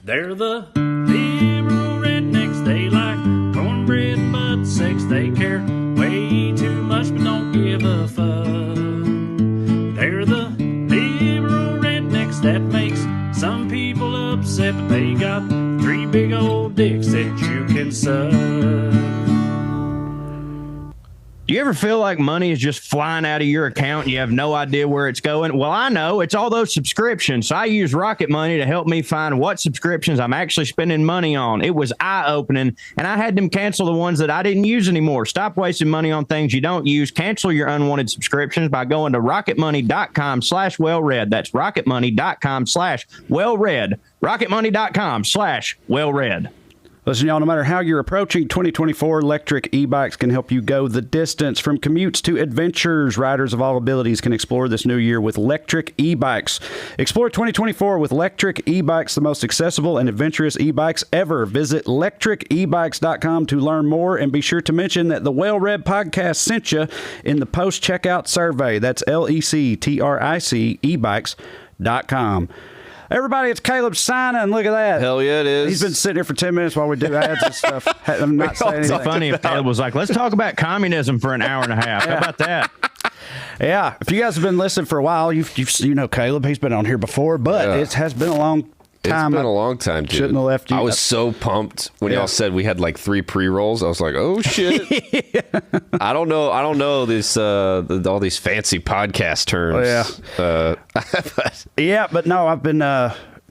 They're the liberal rednecks. They like cornbread and butt sex. They care way too much but don't give a fuck. They're the liberal rednecks that makes some people upset, but they got 3 big old dicks that you can suck. Do you ever feel like money is just flying out of your account and you have no idea where it's going? Well, I know. It's all those subscriptions. So I use Rocket Money to help me find what subscriptions I'm actually spending money on. It was eye-opening, and I had them cancel the ones that I didn't use anymore. Stop wasting money on things you don't use. Cancel your unwanted subscriptions by going to rocketmoney.com/wellread. That's rocketmoney.com/wellread. rocketmoney.com/wellread. Listen, y'all, no matter how you're approaching 2024, electric e-bikes can help you go the distance. From commutes to adventures, riders of all abilities can explore this new year with electric e-bikes. Explore 2024 with electric e-bikes, the most accessible and adventurous e-bikes ever. Visit electricebikes.com to learn more, and be sure to mention that the WellRED podcast sent you in the post-checkout survey. That's LECTRIC ebikes.com. Everybody, it's Caleb Synan. Look at that. Hell yeah, it is. He's been sitting here for 10 minutes while we do ads and stuff. I'm not saying anything. It's funny if Caleb was like, let's talk about communism for an hour and a half. How about that? Yeah. If you guys have been listening for a while, you know Caleb. He's been on here before, but it has been a long time. It's been a long time, dude. Shouldn't have left you. I was so pumped when y'all said we had like 3 pre-rolls. I was like, oh shit. I don't know this all these fancy podcast terms. But no, I've been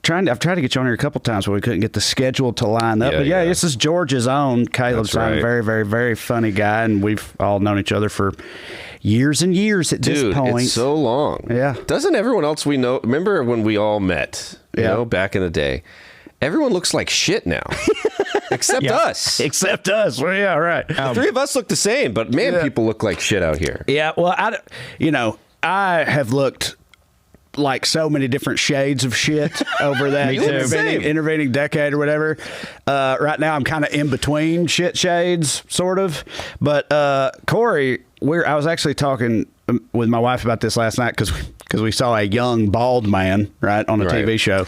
tried to get you on here a couple times, but we couldn't get the schedule to line up. But this is Georgia's own Caleb Synan. Very, very, very funny guy, and we've all known each other for years and years at this point. It's so long. Yeah. Doesn't everyone else we know remember when we all met, you know, back in the day? Everyone looks like shit now. Except us. Except us. Well, yeah, right. The 3 of us look the same, but man, people look like shit out here. Yeah, well, I have looked like so many different shades of shit over that intervening decade or whatever. Right now, I'm kind of in between shit shades, sort of. But Corey, I was actually talking with my wife about this last night because we saw a young bald man on a TV show,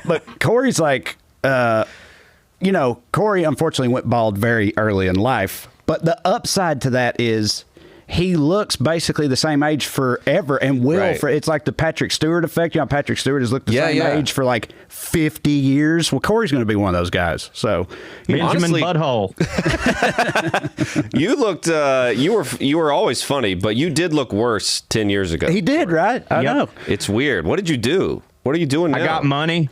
but Corey's like, Corey unfortunately went bald very early in life. But the upside to that is he looks basically the same age forever and will. It's like the Patrick Stewart effect. You know, Patrick Stewart has looked the same age for like 50 years. Well, Corey's going to be one of those guys. So, Benjamin Butthole. You looked. You were always funny, but you did look worse 10 years ago. He did, right? I know. It's weird. What did you do? What are you doing now? I got money.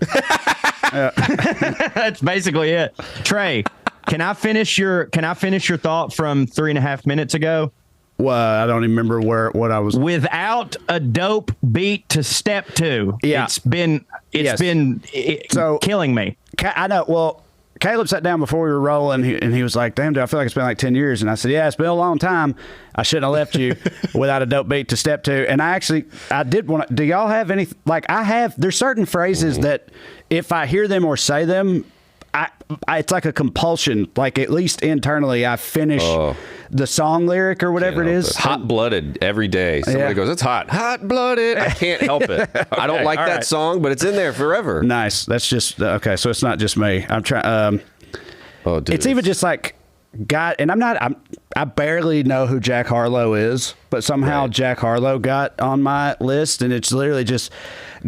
That's basically it. Trey, can I finish your thought from 3.5 minutes ago? Well, I don't even remember what I was. Without a dope beat to step to, it's been killing me. I know. Well, Caleb sat down before we were rolling, and he was like, "Damn, dude, I feel like it's been like 10 years." And I said, "Yeah, it's been a long time. I shouldn't have left you without a dope beat to step to." And I did want to. Do y'all have any? Like, I have. There's certain phrases that if I hear them or say them, it's like a compulsion. Like, at least internally, I finish the song lyric or whatever it is. Hot-blooded every day. Somebody goes, "It's hot." Hot-blooded. I can't help it. I don't like that song, but it's in there forever. Nice. That's just okay. So it's not just me. I'm trying. It's even just like God, and I barely know who Jack Harlow is, but somehow Jack Harlow got on my list, and it's literally just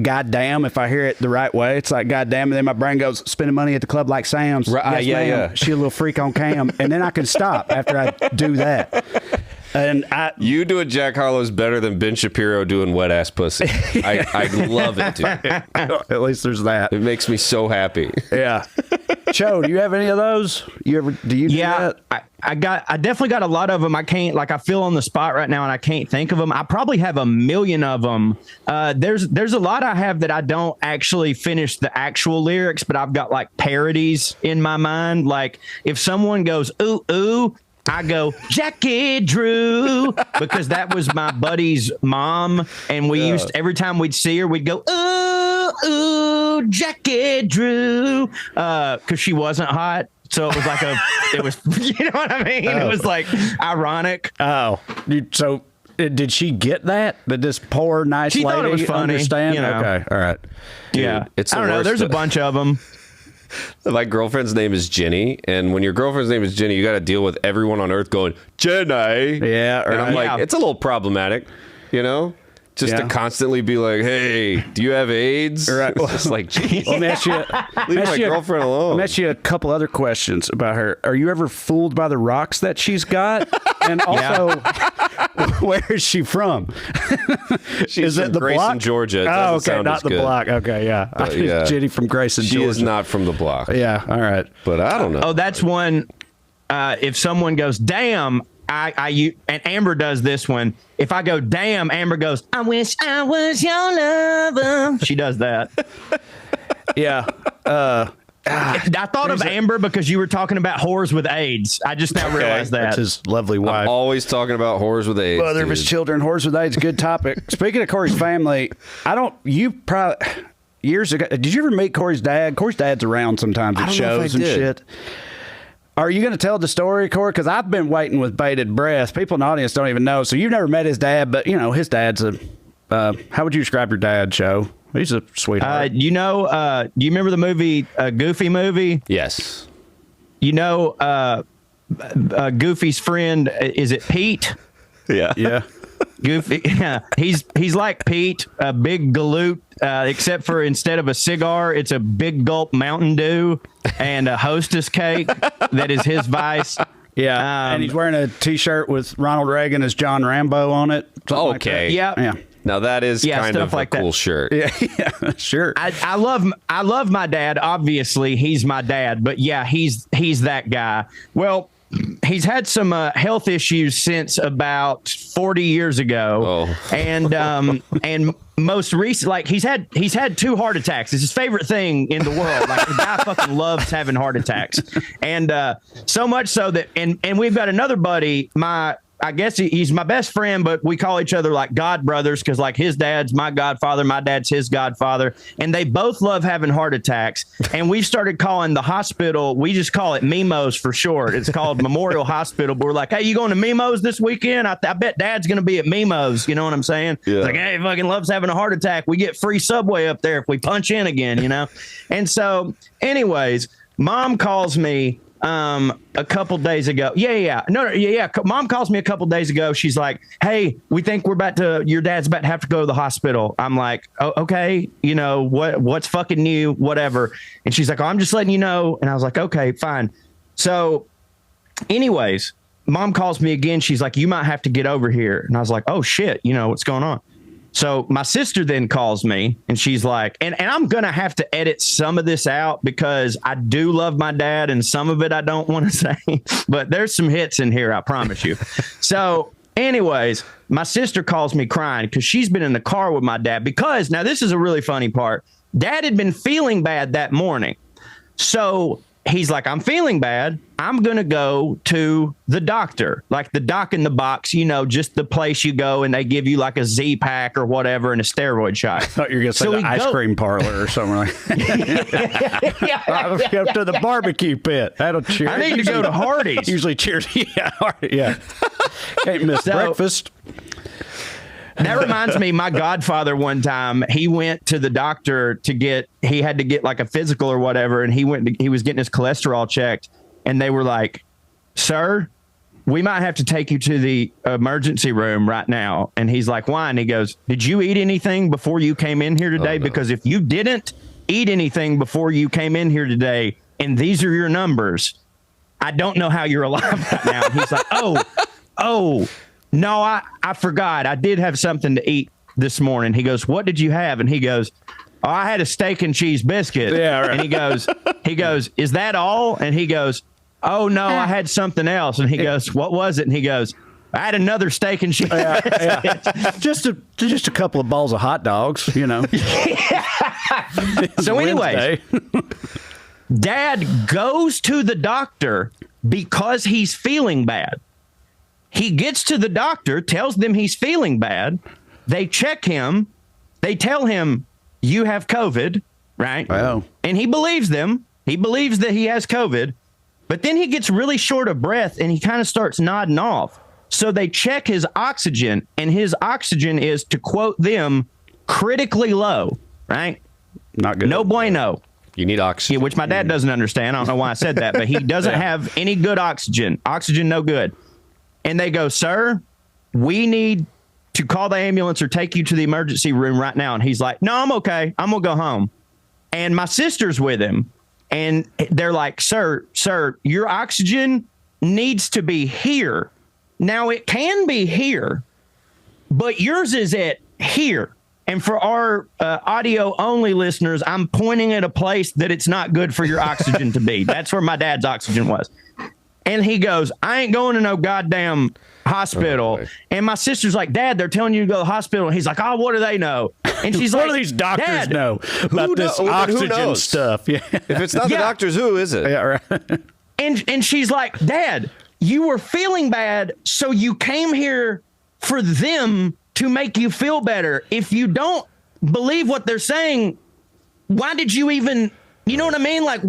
goddamn. If I hear it the right way, it's like goddamn, and then my brain goes, spending money at the club like Sam's. Right, yes, she a little freak on cam, and then I can stop after I do that. And you doing Jack Harlow's better than Ben Shapiro doing Wet Ass Pussy. I love it, dude. At least there's that. It makes me so happy. Yeah. Cho, do you have any of those? Do that? I definitely got a lot of them. I feel on the spot right now and I can't think of them. I probably have a million of them. There's a lot I have that I don't actually finish the actual lyrics, but I've got like parodies in my mind. Like if someone goes, ooh, ooh, I go, Jackie Drew, because that was my buddy's mom. And we used, every time we'd see her, we'd go, ooh, ooh, Jackie Drew, because she wasn't hot. So it was like you know what I mean? It was like ironic. Oh, so Did she get that? Did this poor, nice She lady thought it was funny, understand? you know. Okay, all right. Yeah. it's I the don't know. worst. There's a bunch of them. My girlfriend's name is Jenny, and when your girlfriend's name is Jenny, you got to deal with everyone on Earth going, Jenny. Yeah, And I'm right. like, it's a little problematic, you know? Just to constantly be like, hey, do you have AIDS? Right. It's just like, geez, Let me ask you. leave my girlfriend alone. Let me ask you a couple other questions about her. Are you ever fooled by the rocks that she's got? And also, where is she from? She's is it from the Grayson, block? Georgia. It Oh, doesn't okay, sound not as the good. block. Okay, yeah. Yeah. Jenny from Grayson, She Georgia. is not from the block. Yeah, all right. But I don't know. Oh, that's one. If someone goes, damn, and Amber does this one. If I go, damn, Amber goes, I wish I was your lover. She does that. Yeah. I thought of Amber because you were talking about whores with AIDS. I just now realized that. That's his lovely wife. I'm always talking about whores with AIDS. Mother of his dude. children, horse with AIDS, good topic. Speaking of Corey's family, you probably, years ago, did you ever meet Corey's dad? Corey's dad's around sometimes I at don't know if I shows and did. shit. Are you going to tell the story, Corey? Because I've been waiting with bated breath. People in the audience don't even know. So you've never met his dad, but, you know, his dad's how would you describe your dad, Joe? He's a sweetheart. You remember the movie, Goofy movie? Yes. You know, Goofy's friend, is it Pete? Yeah. yeah. Goofy, he's like Pete, a big galoot, except for instead of a cigar, it's a big gulp Mountain Dew and a Hostess cake that is his vice. Yeah. And he's wearing a T-shirt with Ronald Reagan as John Rambo on it. something like Okay. that. Yeah. Yeah. Now that is kind stuff of like a cool that. shirt. Yeah, sure. I love my dad. Obviously, he's my dad, but yeah, he's that guy. Well, he's had some health issues since about 40 years ago, and most recent, like he's had 2 heart attacks. It's his favorite thing in the world. Like the guy fucking loves having heart attacks, and so much so that and we've got another buddy, I guess he's my best friend, but we call each other like God brothers because like his dad's my godfather, my dad's his godfather, and they both love having heart attacks. And we started calling the hospital, we just call it Mimos for short. It's called Memorial Hospital. But we're like, hey, you going to Mimos this weekend? I bet Dad's going to be at Mimos. You know what I'm saying? Yeah. It's like, hey, fucking loves having a heart attack. We get free Subway up there if we punch in again, you know? And so anyways, Mom calls me a couple days ago. Mom calls me a couple days ago. She's like, hey, we think your dad's about to have to go to the hospital. I'm like, oh, okay, you know, what's fucking new, whatever. And she's like, oh, I'm just letting you know. And I was like, okay, fine. So anyways, Mom calls me again. She's like, you might have to get over here. And I was like, oh shit, you know, what's going on? So my sister then calls me and she's like, and I'm going to have to edit some of this out because I do love my dad and some of it I don't want to say, but there's some hits in here, I promise you. So anyways, my sister calls me crying because she's been in the car with my dad because now this is a really funny part. Dad had been feeling bad that morning. So he's like, I'm feeling bad. I'm going to go to the doctor, like the doc in the box, you know, just the place you go and they give you like a Z pack or whatever and a steroid shot. I thought you were going to say the ice cream parlor or something like that. Let's go to the barbecue pit. That'll cheer. I need to go to Hardee's. Usually cheers. Yeah. Can't miss breakfast. That reminds me, my godfather one time, he went to the doctor he had to get like a physical or whatever. And he was getting his cholesterol checked and they were like, sir, we might have to take you to the emergency room right now. And he's like, why? And he goes, did you eat anything before you came in here today? No. Because if you didn't eat anything before you came in here today, and these are your numbers, I don't know how you're alive right now. And he's like, oh, no, I forgot. I did have something to eat this morning. He goes, what did you have? And he goes, oh, I had a steak and cheese biscuit. Yeah, right. And he goes, is that all? And he goes, oh, no, I had something else. And he goes, what was it? And he goes, I had another steak and cheese. Yeah. Just a couple of balls of hot dogs, you know. So anyways, Dad goes to the doctor because he's feeling bad. He gets to the doctor, tells them he's feeling bad. They check him. They tell him, you have COVID, right? Wow. And he believes them. He believes that he has COVID. But then he gets really short of breath and he kind of starts nodding off. So they check his oxygen, and his oxygen is, to quote them, critically low, right? Not good. No bueno. You need oxygen. Yeah, which my dad doesn't understand. I don't know why I said that, but he doesn't have any good oxygen. Oxygen, no good. And they go, sir, we need to call the ambulance or take you to the emergency room right now. And he's like, no, I'm okay. I'm going to go home. And my sister's with him. And they're like, sir, your oxygen needs to be here. Now, it can be here, but yours is at here. And for our audio-only listeners, I'm pointing at a place that it's not good for your oxygen to be. That's where my dad's oxygen was. And he goes, I ain't going to no goddamn hospital. Oh, and my sister's like, Dad, they're telling you to go to the hospital. And he's like, oh, what do they know? And she's What like, do these doctors Dad, know about this who oxygen knows? stuff? Yeah. If it's not the doctors, who is it? Yeah, right. And she's like, Dad, you were feeling bad, so you came here for them to make you feel better. If you don't believe what they're saying, why did you even, you know what I mean? Like,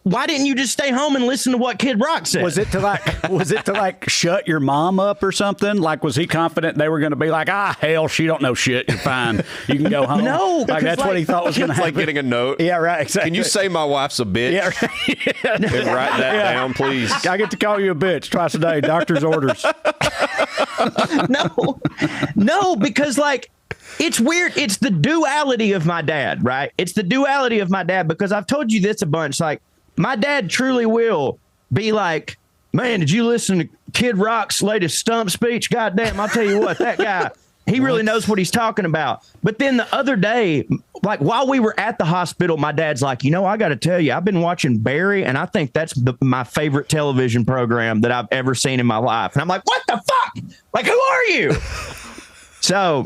why didn't you just stay home and listen to what Kid Rock said? Was it to like shut your mom up or something? Like, was he confident they were going to be like, hell, she don't know shit. You're fine. You can go home. No, like that's what he thought was going to It's happen. like getting a note. Yeah, right. Exactly. Can you say my wife's a bitch? Yeah, right. And write that down, please. I get to call you a bitch twice a day. Doctor's orders. No, because like, it's weird. It's the duality of my dad, right? It's the duality of my dad, because I've told you this a bunch. Like, my dad truly will be like, man, did you listen to Kid Rock's latest stump speech? Goddamn, I'll tell you what, that guy, he really knows what he's talking about. But then the other day, like while we were at the hospital, my dad's like, you know, I got to tell you, I've been watching Barry, and I think that's my favorite television program that I've ever seen in my life. And I'm like, what the fuck? Like, who are you? So,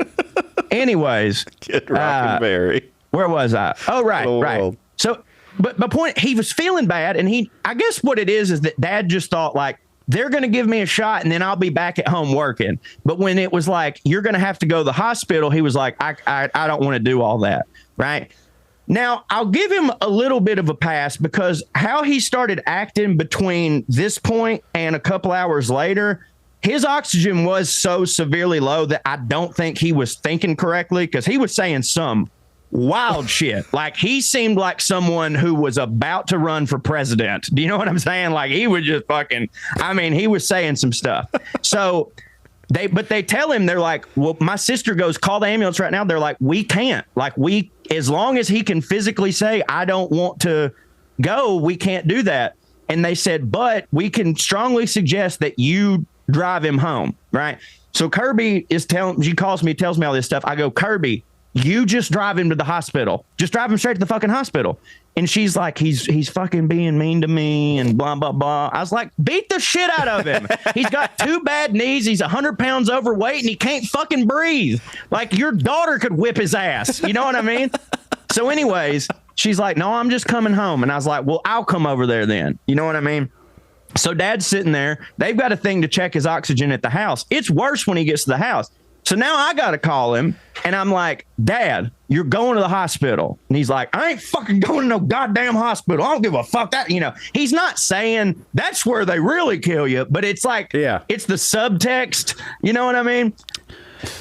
anyways, Kid Rock and Barry. Where was I? Oh, right. World. So, but my point, he was feeling bad, and I guess what it is that Dad just thought, like, they're going to give me a shot and then I'll be back at home working. But when it was like, you're going to have to go to the hospital, he was like, I don't want to do all that. Right. Now, I'll give him a little bit of a pass, because how he started acting between this point and a couple hours later, his oxygen was so severely low that I don't think he was thinking correctly, because he was saying some wild shit. Like, he seemed like someone who was about to run for president. Do you know what I'm saying? Like, he was just fucking, I mean, he was saying some stuff. So they tell him, they're like, well, my sister goes, call the ambulance right now. They're like, we can't. Like, as long as he can physically say, I don't want to go, we can't do that. And they said, but we can strongly suggest that you drive him home. Right. So Kirby she calls me, tells me all this stuff. I go, Kirby, you just drive him to the hospital. Just drive him straight to the fucking hospital. And she's like, he's fucking being mean to me and blah, blah, blah. I was like, beat the shit out of him. He's got 2 bad knees. He's 100 pounds overweight and he can't fucking breathe. Like, your daughter could whip his ass. You know what I mean? So anyways, she's like, no, I'm just coming home. And I was like, well, I'll come over there then. You know what I mean? So Dad's sitting there. They've got a thing to check his oxygen at the house. It's worse when he gets to the house. So now I got to call him, and I'm like, Dad, you're going to the hospital. And he's like, I ain't fucking going to no goddamn hospital. I don't give a fuck that, you know. He's not saying that's where they really kill you, but it's like, it's the subtext. You know what I mean?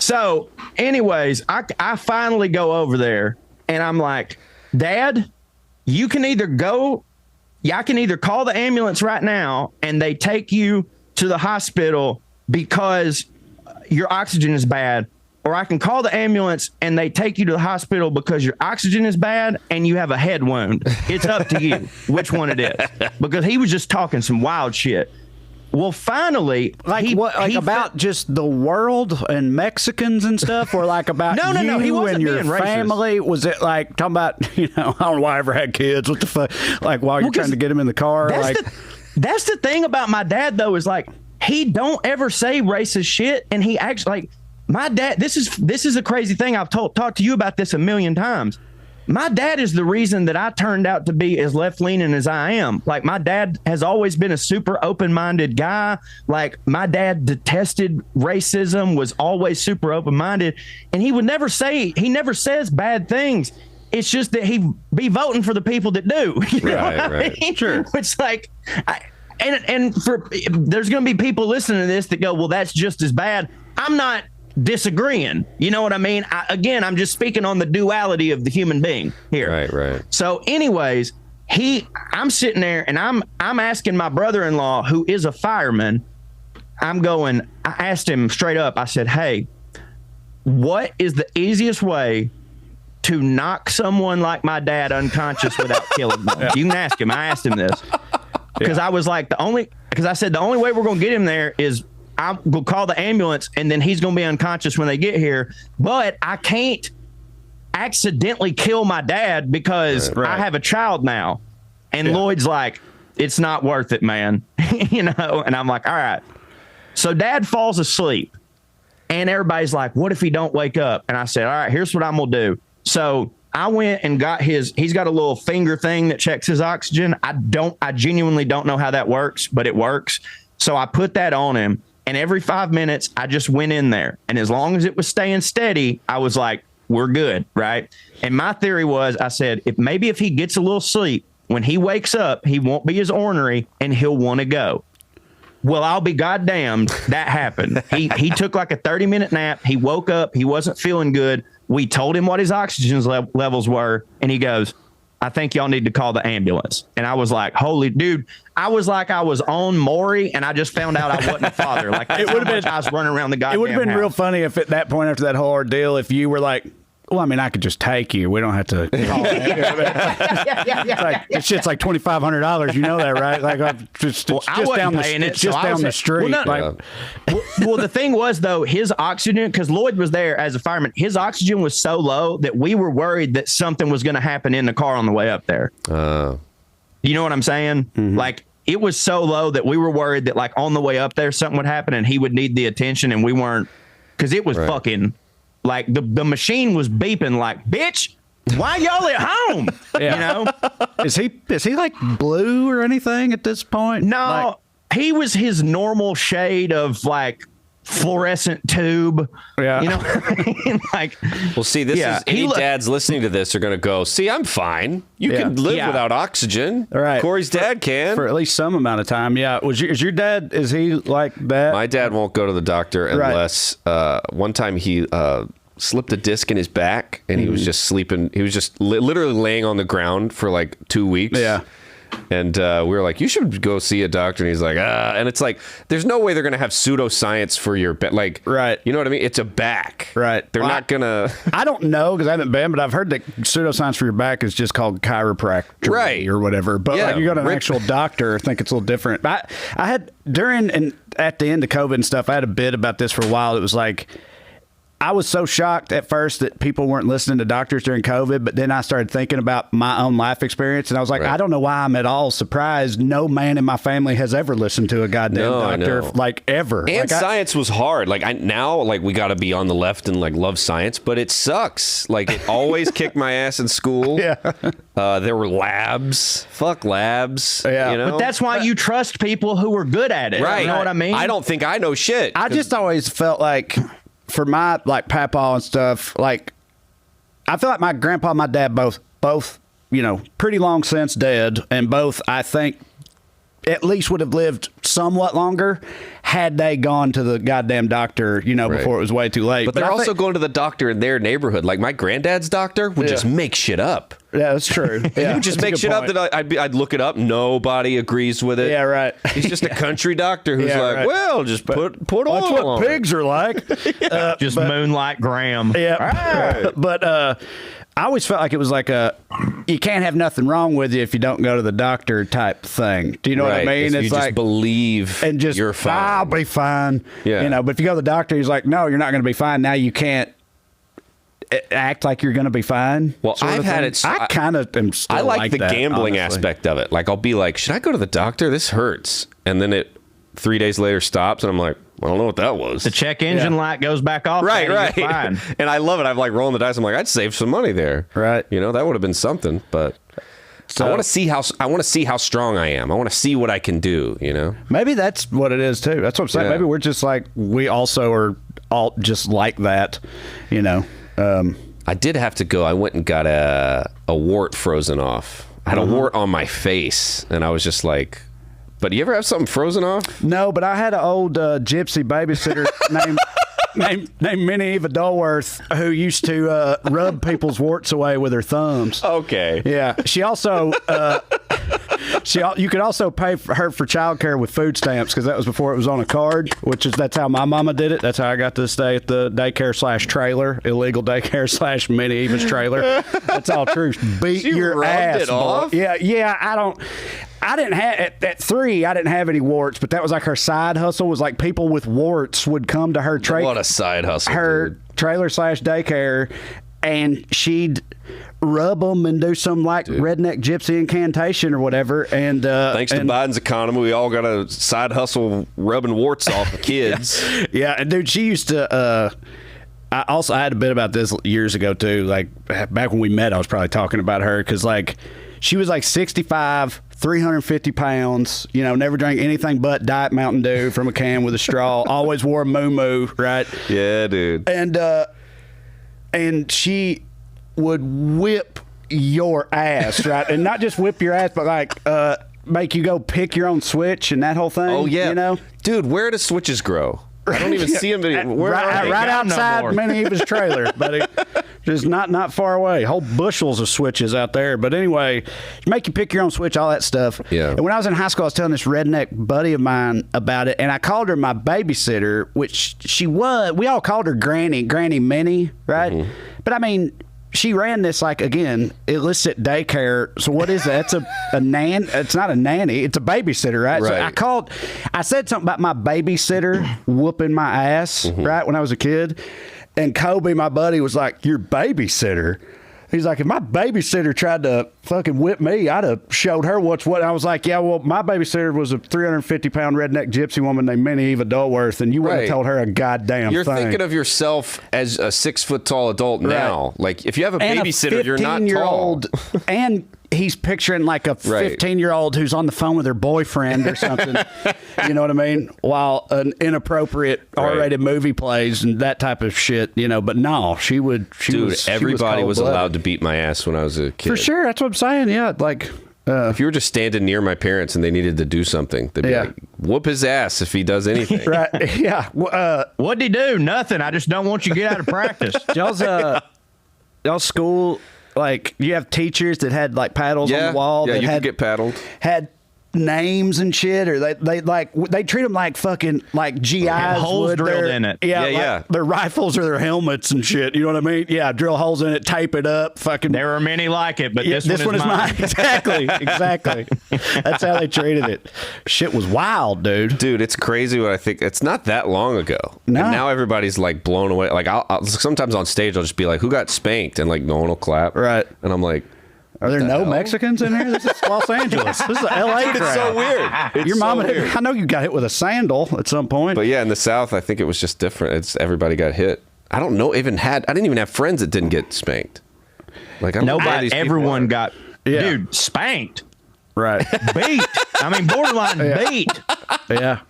So anyways, I finally go over there, and I'm like, Dad, you can either go, I can either call the ambulance right now and they take you to the hospital because your oxygen is bad, or I can call the ambulance and they take you to the hospital because your oxygen is bad and you have a head wound. It's up to you which one it is, because he was just talking some wild shit. Well, finally, about just the world and Mexicans and stuff, or like about no, he wasn't and your being racist. family? Was it like talking about, you know, I don't know why I ever had kids. What the fuck? Like, while you're trying to get them in the car, that's the thing about my dad, though, is like, he don't ever say racist shit, and he actually, like, my dad, this is a crazy thing. I've talked to you about this a million times. My dad is the reason that I turned out to be as left-leaning as I am. Like, my dad has always been a super open-minded guy. Like, my dad detested racism, was always super open-minded, and he never says bad things. It's just that he be voting for the people that do. You know what I mean? Sure. Which, like, and for there's going to be people listening to this that go, well, that's just as bad. I'm not disagreeing. You know what I mean? I'm just speaking on the duality of the human being here. Right. So anyways, I'm sitting there and I'm asking my brother-in-law, who is a fireman, I asked him straight up, I said, hey, what is the easiest way to knock someone like my dad unconscious without killing them? You can ask him. I asked him this because I was like, because I said the only way we're going to get him there is I will call the ambulance and then he's going to be unconscious when they get here. But I can't accidentally kill my dad because I have a child now. And Lloyd's like, it's not worth it, man. And I'm like, all right. So dad falls asleep and everybody's like, what if he don't wake up? And I said, all right, here's what I'm going to do. So I went and got he's got a little finger thing that checks his oxygen. I genuinely don't know how that works, but it works. So I put that on him and every 5 minutes I just went in there. And as long as it was staying steady, I was like, we're good. Right. And my theory was, I said, if he gets a little sleep, when he wakes up, he won't be as ornery and he'll want to go. Well, I'll be goddamned. That happened. He took like a 30-minute nap. He woke up. He wasn't feeling good. We told him what his oxygen levels were. And he goes, I think y'all need to call the ambulance. And I was like, holy dude. I was like, I was on Maury and I just found out I wasn't a father. Like it would have been, I was running around the goddamn It would have been house. real funny if at that point after that whole ordeal, if you were like, well, I mean, I could just take you. We don't have to call that. This shit's like $2,500. You know that, right? Like, it's just down the street. Well, the thing was, though, his oxygen, because Lloyd was there as a fireman, his oxygen was so low that we were worried that something was going to happen in the car on the way up there. You know what I'm saying? Mm-hmm. Like, it was so low that we were worried that, like, on the way up there, something would happen and he would need the attention, and we weren't, because it was fucking... Like the machine was beeping like, bitch, why y'all at home? You know? Is he like blue or anything at this point? No, he was his normal shade of like fluorescent tube. Yeah. You know what I mean? Like, well, see, this is any dads listening to this are going to go, see, I'm fine. You can live without oxygen. All right. Corey's dad can. For at least some amount of time. Yeah. Is your dad, is he like that? My dad won't go to the doctor unless one time he slipped a disc in his back and he was just sleeping. He was just literally laying on the ground for like 2 weeks. Yeah. And we were like, you should go see a doctor. And he's like, and it's like, there's no way they're going to have pseudoscience for your back. Like, right. You know what I mean? It's a back. Right. They're not going to. I don't know because I haven't been, but I've heard that pseudoscience for your back is just called chiropractic. Right. Or whatever. But like you go to an actual doctor, I think it's a little different. I had during and at the end of COVID and stuff, I had a bit about this for a while. It was like, I was so shocked at first that people weren't listening to doctors during COVID, but then I started thinking about my own life experience, and I was like, I don't know why I'm at all surprised. No man in my family has ever listened to a goddamn doctor, like ever. And like science was hard. Like now, like we got to be on the left and like love science, but it sucks. Like it always kicked my ass in school. Yeah. There were labs. Fuck labs. Yeah. You know? But that's why you trust people who are good at it. Right. You know what I mean? I don't think I know shit. I just always felt like, for my like Papaw and stuff, like I feel like my grandpa and my dad both, you know, pretty long since dead, and both I think at least would have lived somewhat longer had they gone to the goddamn doctor, you know, before it was way too late. But they're also going to the doctor in their neighborhood. Like my granddad's doctor would just make shit up. Yeah, that's true. He would just make shit up that I'd look it up. Nobody agrees with it. Yeah, right. He's just a country doctor who's like, well, just put oil that's what on pigs are like. Just Moonlight Graham. Yeah. But I always felt like it was like you can't have nothing wrong with you if you don't go to the doctor type thing. Do you know what I mean? It's you like, just believe and just, you're fine. I'll be fine. Yeah. You know, but if you go to the doctor, he's like, no, you're not going to be fine. Now you can't act like you're going to be fine. Well, I've had it. I kind of am still I like the that, gambling honestly. aspect of it. Like I'll be like, should I go to the doctor? This hurts. And then it 3 days later stops and I'm like, I don't know what that was. The check engine light goes back off. Right. Fine. And I love it. I'm like rolling the dice. I'm like, I'd save some money there. Right. You know, that would have been something. But I want to see how strong I am. I want to see what I can do. You know. Maybe that's what it is too. That's what I'm saying. Yeah. Maybe we're just like we also are all just like that. You know. I did have to go. I went and got a wart frozen off. I had a wart on my face, and I was just like, But do you ever have something frozen off? No, but I had an old gypsy babysitter named Minnie Eva Dulworth, who used to rub people's warts away with her thumbs. Okay. Yeah. She also you could also pay for her for childcare with food stamps, because that was before it was on a card. That's how my mama did it. That's how I got to stay at the daycare/trailer, illegal daycare/ Minnie Eva's trailer. That's all true. Beat She your rubbed ass, it boy. off? Yeah. I didn't have at 3. I didn't have any warts, but that was like her side hustle. Was like people with warts would come to her What a side hustle. her dude. trailer/daycare, and she'd rub them and do some like redneck gypsy incantation or whatever. And Thanks to Biden's economy, we all got a side hustle rubbing warts off the kids. yeah, and dude, she used to. I had a bit about this years ago too. Like back when we met, I was probably talking about her because like she was like 65, 350 pounds. You know, never drank anything but Diet Mountain Dew from a can with a straw. Always wore a moo-moo, right? Yeah, dude. And she would whip your ass, right? And not just whip your ass, but like make you go pick your own switch and that whole thing. Oh, yeah. You know? Dude, where do switches grow? I don't even see them anymore. Right Got 'em no outside more. Minnie Eva's trailer, buddy. Just not far away. Whole bushels of switches out there. But anyway, make you pick your own switch, all that stuff. Yeah. And when I was in high school, I was telling this redneck buddy of mine about it, and I called her my babysitter, which she was. We all called her Granny Minnie, right? Mm-hmm. But I mean, she ran this, like, again, illicit daycare. So what is that? It's a nan. It's not a nanny. It's a babysitter, right? Right. So I said something about my babysitter whooping my ass, right, when I was a kid. And Kobe, my buddy, was like, your babysitter? He's like, if my babysitter tried to fucking whip me, I'd have showed her what's what. I was like, yeah, well, my babysitter was a 350-pound redneck gypsy woman named Minnie Eva Dulworth, and you wouldn't have Right. told her a goddamn You're thing. thinking of yourself as a 6-foot-tall adult now. Like, if you have a And babysitter, you're not tall. 15-year-old, and he's picturing like a Right. 15-year-old who's on the phone with her boyfriend or something. You know what I mean? While an inappropriate R-rated movie plays and that type of shit. You know, but no, she Dude, everybody was cold-blooded. allowed to beat my ass when I was a kid. For sure, that's what I'm saying. Yeah, like. If you were just standing near my parents and they needed to do something, they'd be Yeah. like, whoop his ass if he does anything. Right? Yeah. What'd he do? Nothing. I just don't want you to get out of practice. Y'all's school, like, you have teachers that had like paddles on the wall. Yeah, that you had, could get paddled. had names and shit, or they treat them like fucking like GIs holes would drilled their, in it. Yeah, Yeah, yeah. Their rifles or their helmets and shit. You know what I mean? Yeah, drill holes in it, tape it up, fucking. There were many like it, but Yeah, this one is mine. Exactly. That's how they treated it. Shit was wild, dude. Dude, it's crazy what I think. It's not that long ago. No. And now everybody's like blown away. Like, I'll sometimes on stage, I'll just be like, who got spanked? And like, no one will clap. Right. And I'm like, Are there no hell? Mexicans in here? This is Los Angeles. This is a LA dude, it's crowd. so weird. It's Your mama, so weird. I know you got hit with a sandal at some point. But yeah, in the South, I think it was just different. It's everybody got hit. I don't know. I didn't even have friends that didn't get spanked. Like, I don't know who Nobody, these people everyone are. got, Yeah. dude, spanked, Right. beat. I mean, borderline beat. Yeah.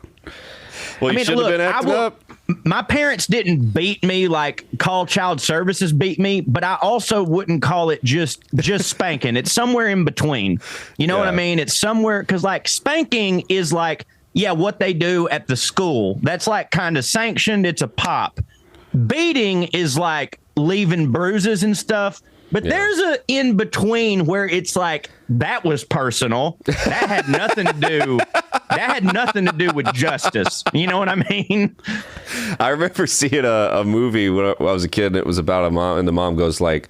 Well, you should have been acting up. My parents didn't beat me like call child services beat me, but I also wouldn't call it just spanking. It's somewhere in between. You know what I Yeah. mean? It's somewhere, because like spanking is like, yeah, what they do at the school. That's like kind of sanctioned. It's a pop. Beating is like leaving bruises and stuff. But there's a in between where it's like, that was personal. That had nothing to do. That had nothing to do with justice. You know what I mean? I remember seeing a movie when I was a kid, and it was about a mom, and the mom goes like,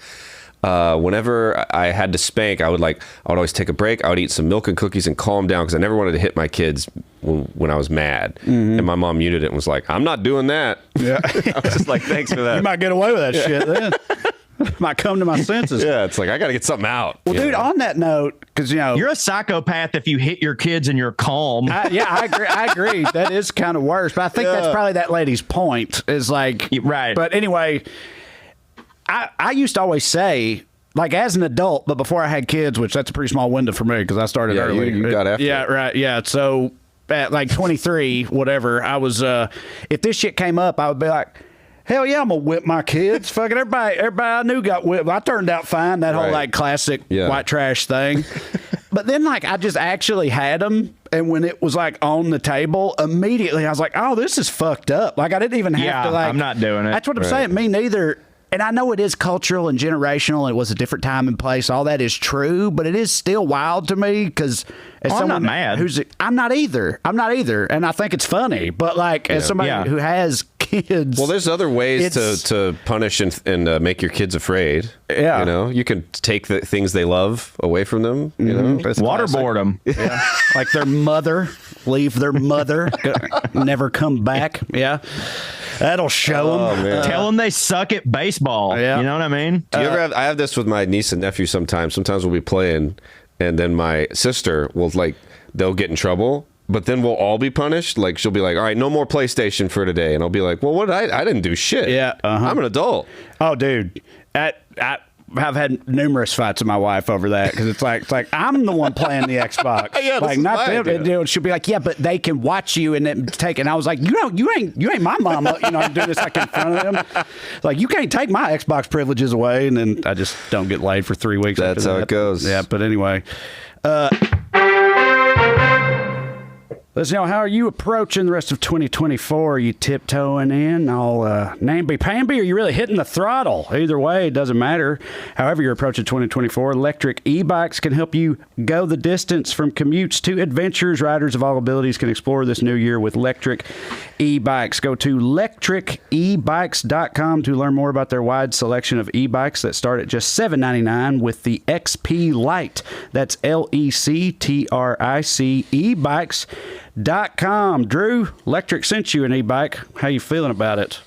whenever I had to spank, I would always take a break. I would eat some milk and cookies and calm down, because I never wanted to hit my kids when I was mad. Mm-hmm. And my mom muted it and was like, I'm not doing that. Yeah. I was just like, thanks for that. You might get away with that shit then. Might come to my senses. Yeah, it's like, I got to get something out. Well, dude, on that note, because, you know. You're a psychopath if you hit your kids and you're calm. I agree. That is kind of worse. But I think that's probably that lady's point is like. Right. But anyway, I used to always say, like, as an adult, but before I had kids, which that's a pretty small window for me because I started early. You got after Yeah, it. right. Yeah. So at like 23, whatever, I was, if this shit came up, I would be like, hell yeah, I'm gonna whip my kids. Fucking everybody I knew got whipped. I turned out fine. That whole Right. like classic Yeah. white trash thing. But then like I just actually had them, And when it was like on the table, immediately I was like, oh, this is fucked up. Like I didn't even have to like. I'm not doing it. That's what I'm saying. Me neither. And I know it is cultural and generational. And it was a different time and place. All that is true, but it is still wild to me because as I'm someone not mad. I'm not either. I'm not either. And I think it's funny. But like as somebody who has kids, well, there's other ways to punish and make your kids afraid. Yeah, you know, you can take the things they love away from them. You know, Waterboard them. Yeah, like their mother, leave their mother, never come back. Yeah. That'll show them. Tell them they suck at baseball. Yeah. You know what I mean? Do you ever have, I have this with my niece and nephew sometimes. Sometimes we'll be playing, and then my sister will, like, they'll get in trouble, but then we'll all be punished. Like, she'll be like, all right, no more PlayStation for today. And I'll be like, well, what? I didn't do shit. Yeah. I'm an adult. Oh, dude. I've had numerous fights with my wife over that because it's like I'm the one playing the Xbox. Yeah, like not them. And she'll be like, yeah, but they can watch you and then take. And I was like, you ain't my mama. You know, I'm doing this like in front of them. Like you can't take my Xbox privileges away. And then I just don't get laid for 3 weeks. That's how it goes. Yeah, but anyway. Listen, how are you approaching the rest of 2024? Are you tiptoeing in all namby-pamby, or are you really hitting the throttle? Either way, it doesn't matter. However you're approaching 2024, electric e-bikes can help you go the distance from commutes to adventures. Riders of all abilities can explore this new year with electric e-bikes. Go to electricebikes.com to learn more about their wide selection of e-bikes that start at just $7.99 with the XP Lite. That's LECTRIC e-bikes.com. Drew, Electric sent you an e-bike. How you feeling about it?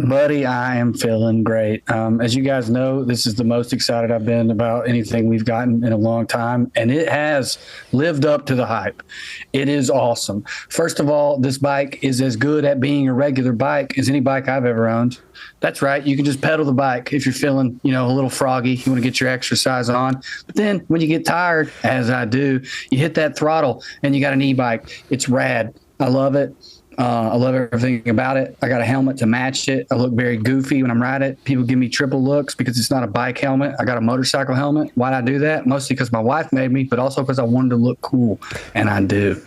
Buddy, I am feeling great. As you guys know, this is the most excited I've been about anything we've gotten in a long time, and it has lived up to the hype. It is awesome. First of all, this bike is as good at being a regular bike as any bike I've ever owned. That's right. You can just pedal the bike if you're feeling, a little froggy. You want to get your exercise on. But then when you get tired, as I do, you hit that throttle and you got an e-bike. It's rad. I love it. I love everything about it. I got a helmet to match it. I look very goofy when I'm riding it. People give me triple looks because it's not a bike helmet. I got a motorcycle helmet. Why'd I do that? Mostly because my wife made me, but also because I wanted to look cool, and I do.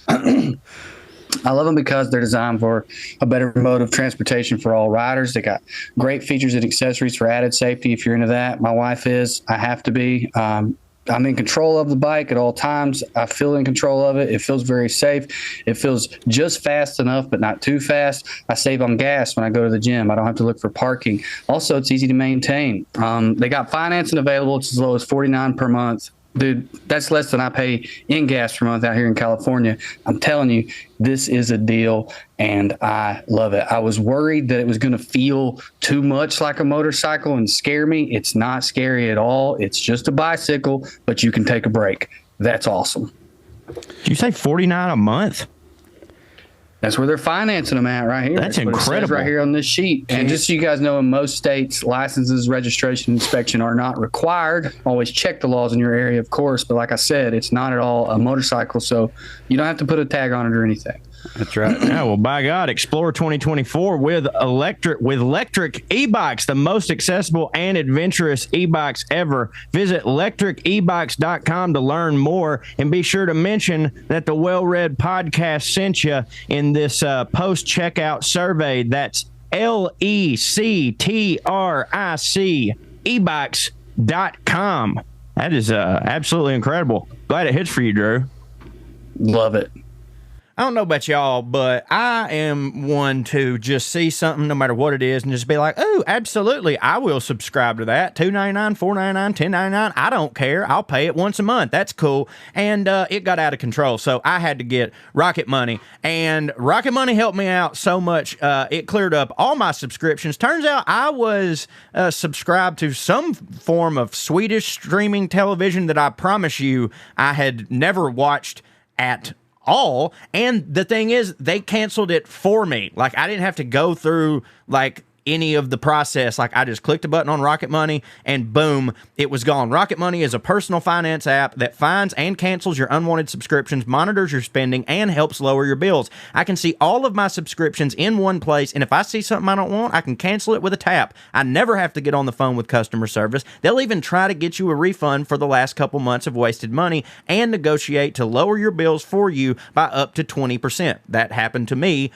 I love them because they're designed for a better mode of transportation for all riders. They got great features and accessories for added safety if you're into that. My wife is. I have to be. I'm in control of the bike at all times. I feel in control of it. It feels very safe. It feels just fast enough, but not too fast. I save on gas when I go to the gym. I don't have to look for parking. Also, it's easy to maintain. They got financing available. It's as low as $49 per month. Dude, that's less than I pay in gas per month out here in California. I'm telling you, this is a deal, and I love it. I was worried that it was going to feel too much like a motorcycle and scare me. It's not scary at all. It's just a bicycle, but you can take a break. That's awesome. Did you say $49 a month? That's where they're financing them at right here. That's incredible. What it says right here on this sheet. And just so you guys know, in most states, licenses, registration, inspection are not required. Always check the laws in your area, of course. But like I said, it's not at all a motorcycle, so you don't have to put a tag on it or anything. That's right. Yeah, well, by God, explore 2024 with electric e-bikes, the most accessible and adventurous e-bikes ever. Visit electricebikes.com to learn more, and be sure to mention that the WellRED podcast sent you in this post-checkout survey. That's LECTRIC ebikes.com. That is absolutely incredible. Glad it hits for you, Drew. Love it. I don't know about y'all, but I am one to just see something, no matter what it is, and just be like, oh, absolutely, I will subscribe to that. $2.99, $4.99, $10.99, I don't care. I'll pay it once a month. That's cool. And it got out of control, so I had to get Rocket Money. And Rocket Money helped me out so much. It cleared up all my subscriptions. Turns out I was subscribed to some form of Swedish streaming television that I promise you I had never watched at all. And the thing is, they canceled it for me. Like, I didn't have to go through like any of the process. Like, I just clicked a button on Rocket Money and boom, it was gone. Rocket Money is a personal finance app that finds and cancels your unwanted subscriptions, monitors your spending, and helps lower your bills. I can see all of my subscriptions in one place, and if I see something I don't want, I can cancel it with a tap. I never have to get on the phone with customer service. They'll even try to get you a refund for the last couple months of wasted money and negotiate to lower your bills for you by up to 20%. That happened to me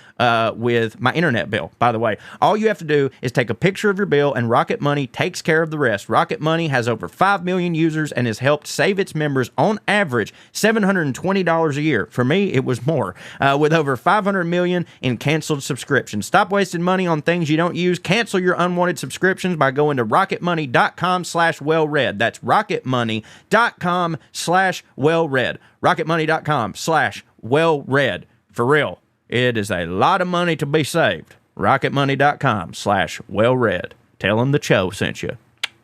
with my internet bill, by the way. All you have to do is take a picture of your bill, and Rocket Money takes care of the rest. Rocket Money has over 5 million users and has helped save its members on average $720 a year. For me, it was more. With over 500 million in canceled subscriptions. Stop wasting money on things you don't use. Cancel your unwanted subscriptions by going to rocketmoney.com/wellread. That's rocketmoney.com/wellread. rocketmoney.com/wellread. For real, it is a lot of money to be saved. rocketmoney.com/wellread. Tell them the CHO sent you.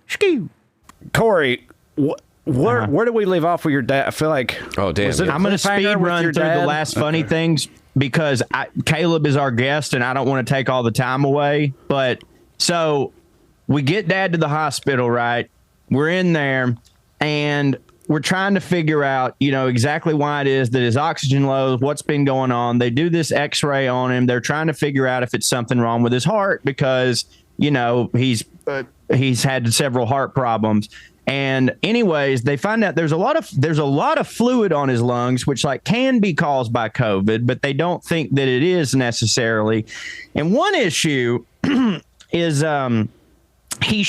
Skew. Corey, where do we leave off with your dad? I feel like... Oh, damn. I'm going to speed run through the last funny things because Caleb is our guest and I don't want to take all the time away. But so we get Dad to the hospital, right? We're in there and we're trying to figure out, exactly why it is that his oxygen low, what's been going on. They do this x-ray on him. They're trying to figure out if it's something wrong with his heart because, he's had several heart problems. And anyways, they find out there's a lot of fluid on his lungs, which can be caused by COVID, but they don't think that it is necessarily. And one issue is he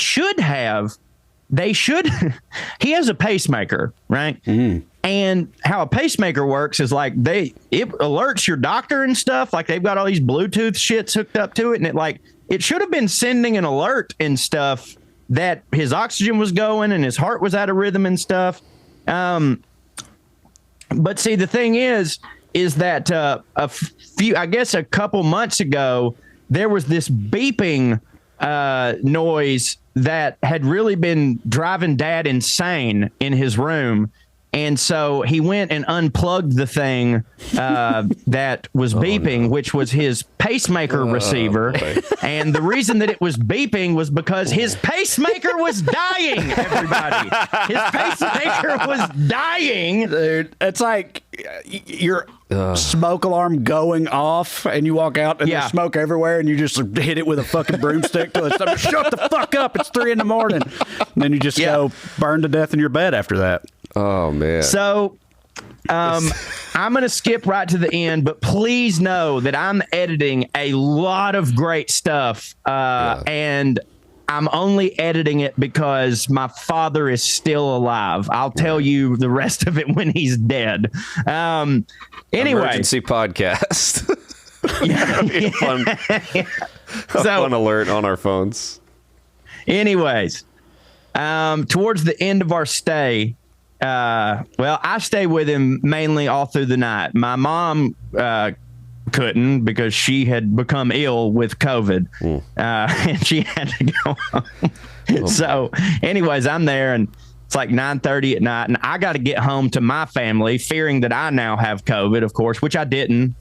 has a pacemaker, right? Mm-hmm. And how a pacemaker works is it alerts your doctor and stuff. Like they've got all these Bluetooth shits hooked up to it. And it should have been sending an alert and stuff that his oxygen was going and his heart was out of rhythm and stuff. But see, the thing is that a couple months ago, there was this beeping noise that had really been driving Dad insane in his room. And so he went and unplugged the thing that was beeping, which was his pacemaker receiver. And the reason that it was beeping was because his pacemaker was dying, everybody. His pacemaker was dying. Dude, it's like your smoke alarm going off and you walk out and there's smoke everywhere and you just hit it with a fucking broomstick till it's shut the fuck up. It's 3 a.m. And then you just go burn to death in your bed after that. Oh, man. So I'm going to skip right to the end, but please know that I'm editing a lot of great stuff. And I'm only editing it because my father is still alive. I'll tell you the rest of it when he's dead. Anyway. Emergency podcast. Fun alert on our phones. Anyways, towards the end of our stay, I stay with him mainly all through the night. My mom couldn't because she had become ill with COVID, and she had to go home. So, anyways, I'm there, and it's 9:30 at night, and I got to get home to my family, fearing that I now have COVID, of course, which I didn't.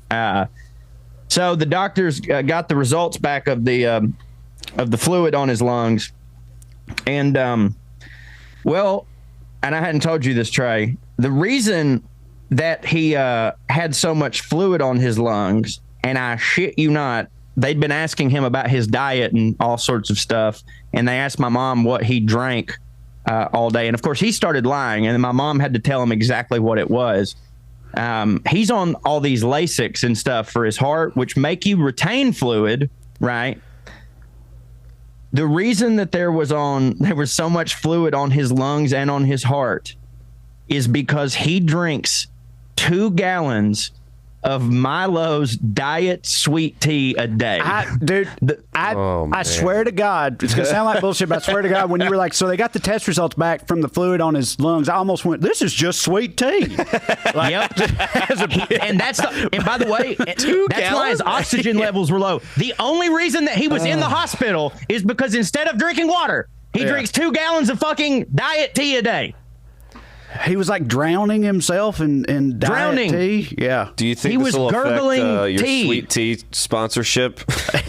So the doctors got the results back of the fluid on his lungs, and and I hadn't told you this, Trae. The reason that he had so much fluid on his lungs, and I shit you not, they'd been asking him about his diet and all sorts of stuff, and they asked my mom what he drank all day. And, of course, he started lying, and my mom had to tell him exactly what it was. He's on all these Lasix and stuff for his heart, which make you retain fluid, right? The reason that there was so much fluid on his lungs and on his heart is because he drinks 2 gallons of Milo's diet sweet tea a day. I swear to God, it's going to sound like bullshit, but I swear to God, when you were so they got the test results back from the fluid on his lungs, I almost went, this is just sweet tea. Yep. And by the way, that's why his oxygen levels were low. The only reason that he was in the hospital is because instead of drinking water, he drinks 2 gallons of fucking diet tea a day. He was like drowning himself in diet tea. Yeah. Do you think He this was will affect gurgling your tea. sweet tea sponsorship?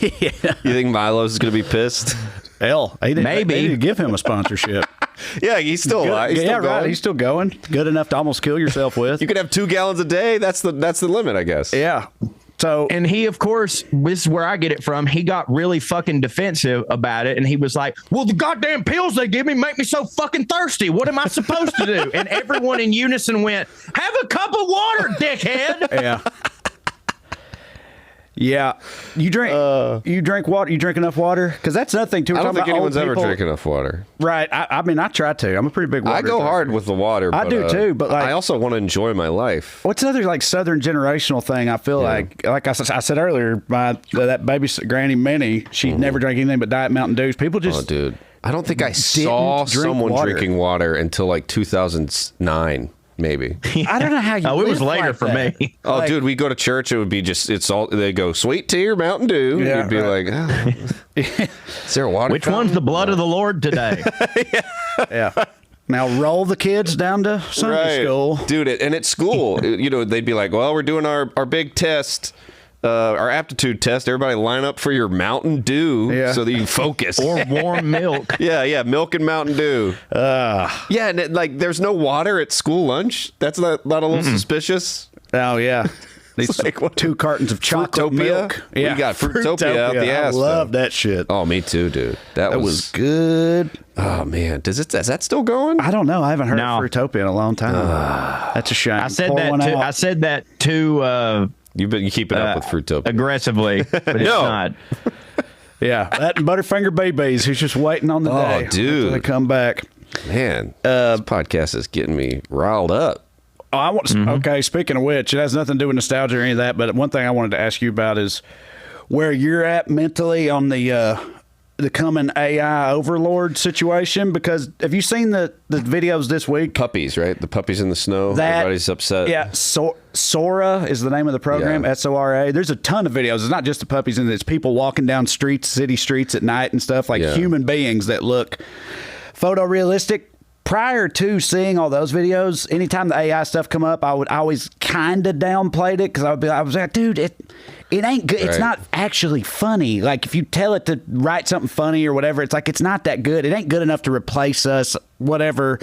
You think Milo's is going to be pissed? Hell, he didn't, Maybe. they didn't give him a sponsorship. Yeah, he's still alive. He's still going. Right. He's still going. Good enough to almost kill yourself with. You could have 2 gallons a day. That's the limit, I guess. Yeah. So And he, of course, this is where I get it from. He got really fucking defensive about it. And he was like, well, the goddamn pills they give me make me so fucking thirsty. What am I supposed to do? And everyone in unison went, have a cup of water, dickhead. yeah. Yeah, you drink water. You drink enough water, because that's another thing too. I don't think anyone's ever drinking drank enough water. Right. I mean, I try to. I'm a pretty big water. I go hard with the water. I do too, but like, I also want to enjoy my life. what's another like Southern generational thing? I feel like I said earlier, that babysitter Granny Minnie, she never drank anything but Diet Mountain Dews. People just, Oh, dude, I don't think I saw drink someone water. drinking water until like 2009. Maybe. I don't know how you. Oh, it was live later like for that. me. Oh, dude, we go to church. It would be just, it's all, they go sweet tea or Mountain Dew. Yeah, You'd be like, oh, is there a water Which one's the blood of the Lord today? Yeah. Now roll the kids down to Sunday school. Dude, and at school, they'd be like, well, we're doing our big test, our aptitude test. Everybody line up for your Mountain Dew so that you focus. Or warm milk. Yeah, milk and Mountain Dew. Yeah, and there's no water at school lunch. That's not a little suspicious. Oh yeah. These like, what? 2 cartons of chocolate Fruitopia? milk. We got Fruitopia out the ass, I love though. that shit. Oh, me too, dude. That was good. Oh man, is that still going? I don't know. I haven't heard No. of Fruitopia in a long time. That's a shame. I said Pour that one too. out. I said that too You keep it up with Fruitopia. aggressively, but it's No. not. Yeah, that and Butterfinger babies who's just waiting on the Oh, day. dude. Until they come back. Man, this podcast is getting me riled up. Oh, I want. Okay, speaking of which, it has nothing to do with nostalgia or any of that. But one thing I wanted to ask you about is where you're at mentally on the coming AI overlord situation. Because have you seen the videos this week? Puppies, right? The puppies in the snow. That- Everybody's upset. Yeah, Sora is the name of the program. Yeah. SORA. There's a ton of videos. It's not just the puppies, and it's people walking down city streets at night and stuff, like human beings that look photorealistic. Prior to seeing all those videos, anytime the AI stuff come up, I would always kind of downplayed it because I was like, dude, it ain't good. It's Right. not actually funny. Like if you tell it to write something funny or whatever, it's like it's not that good. It ain't good enough to replace us, whatever.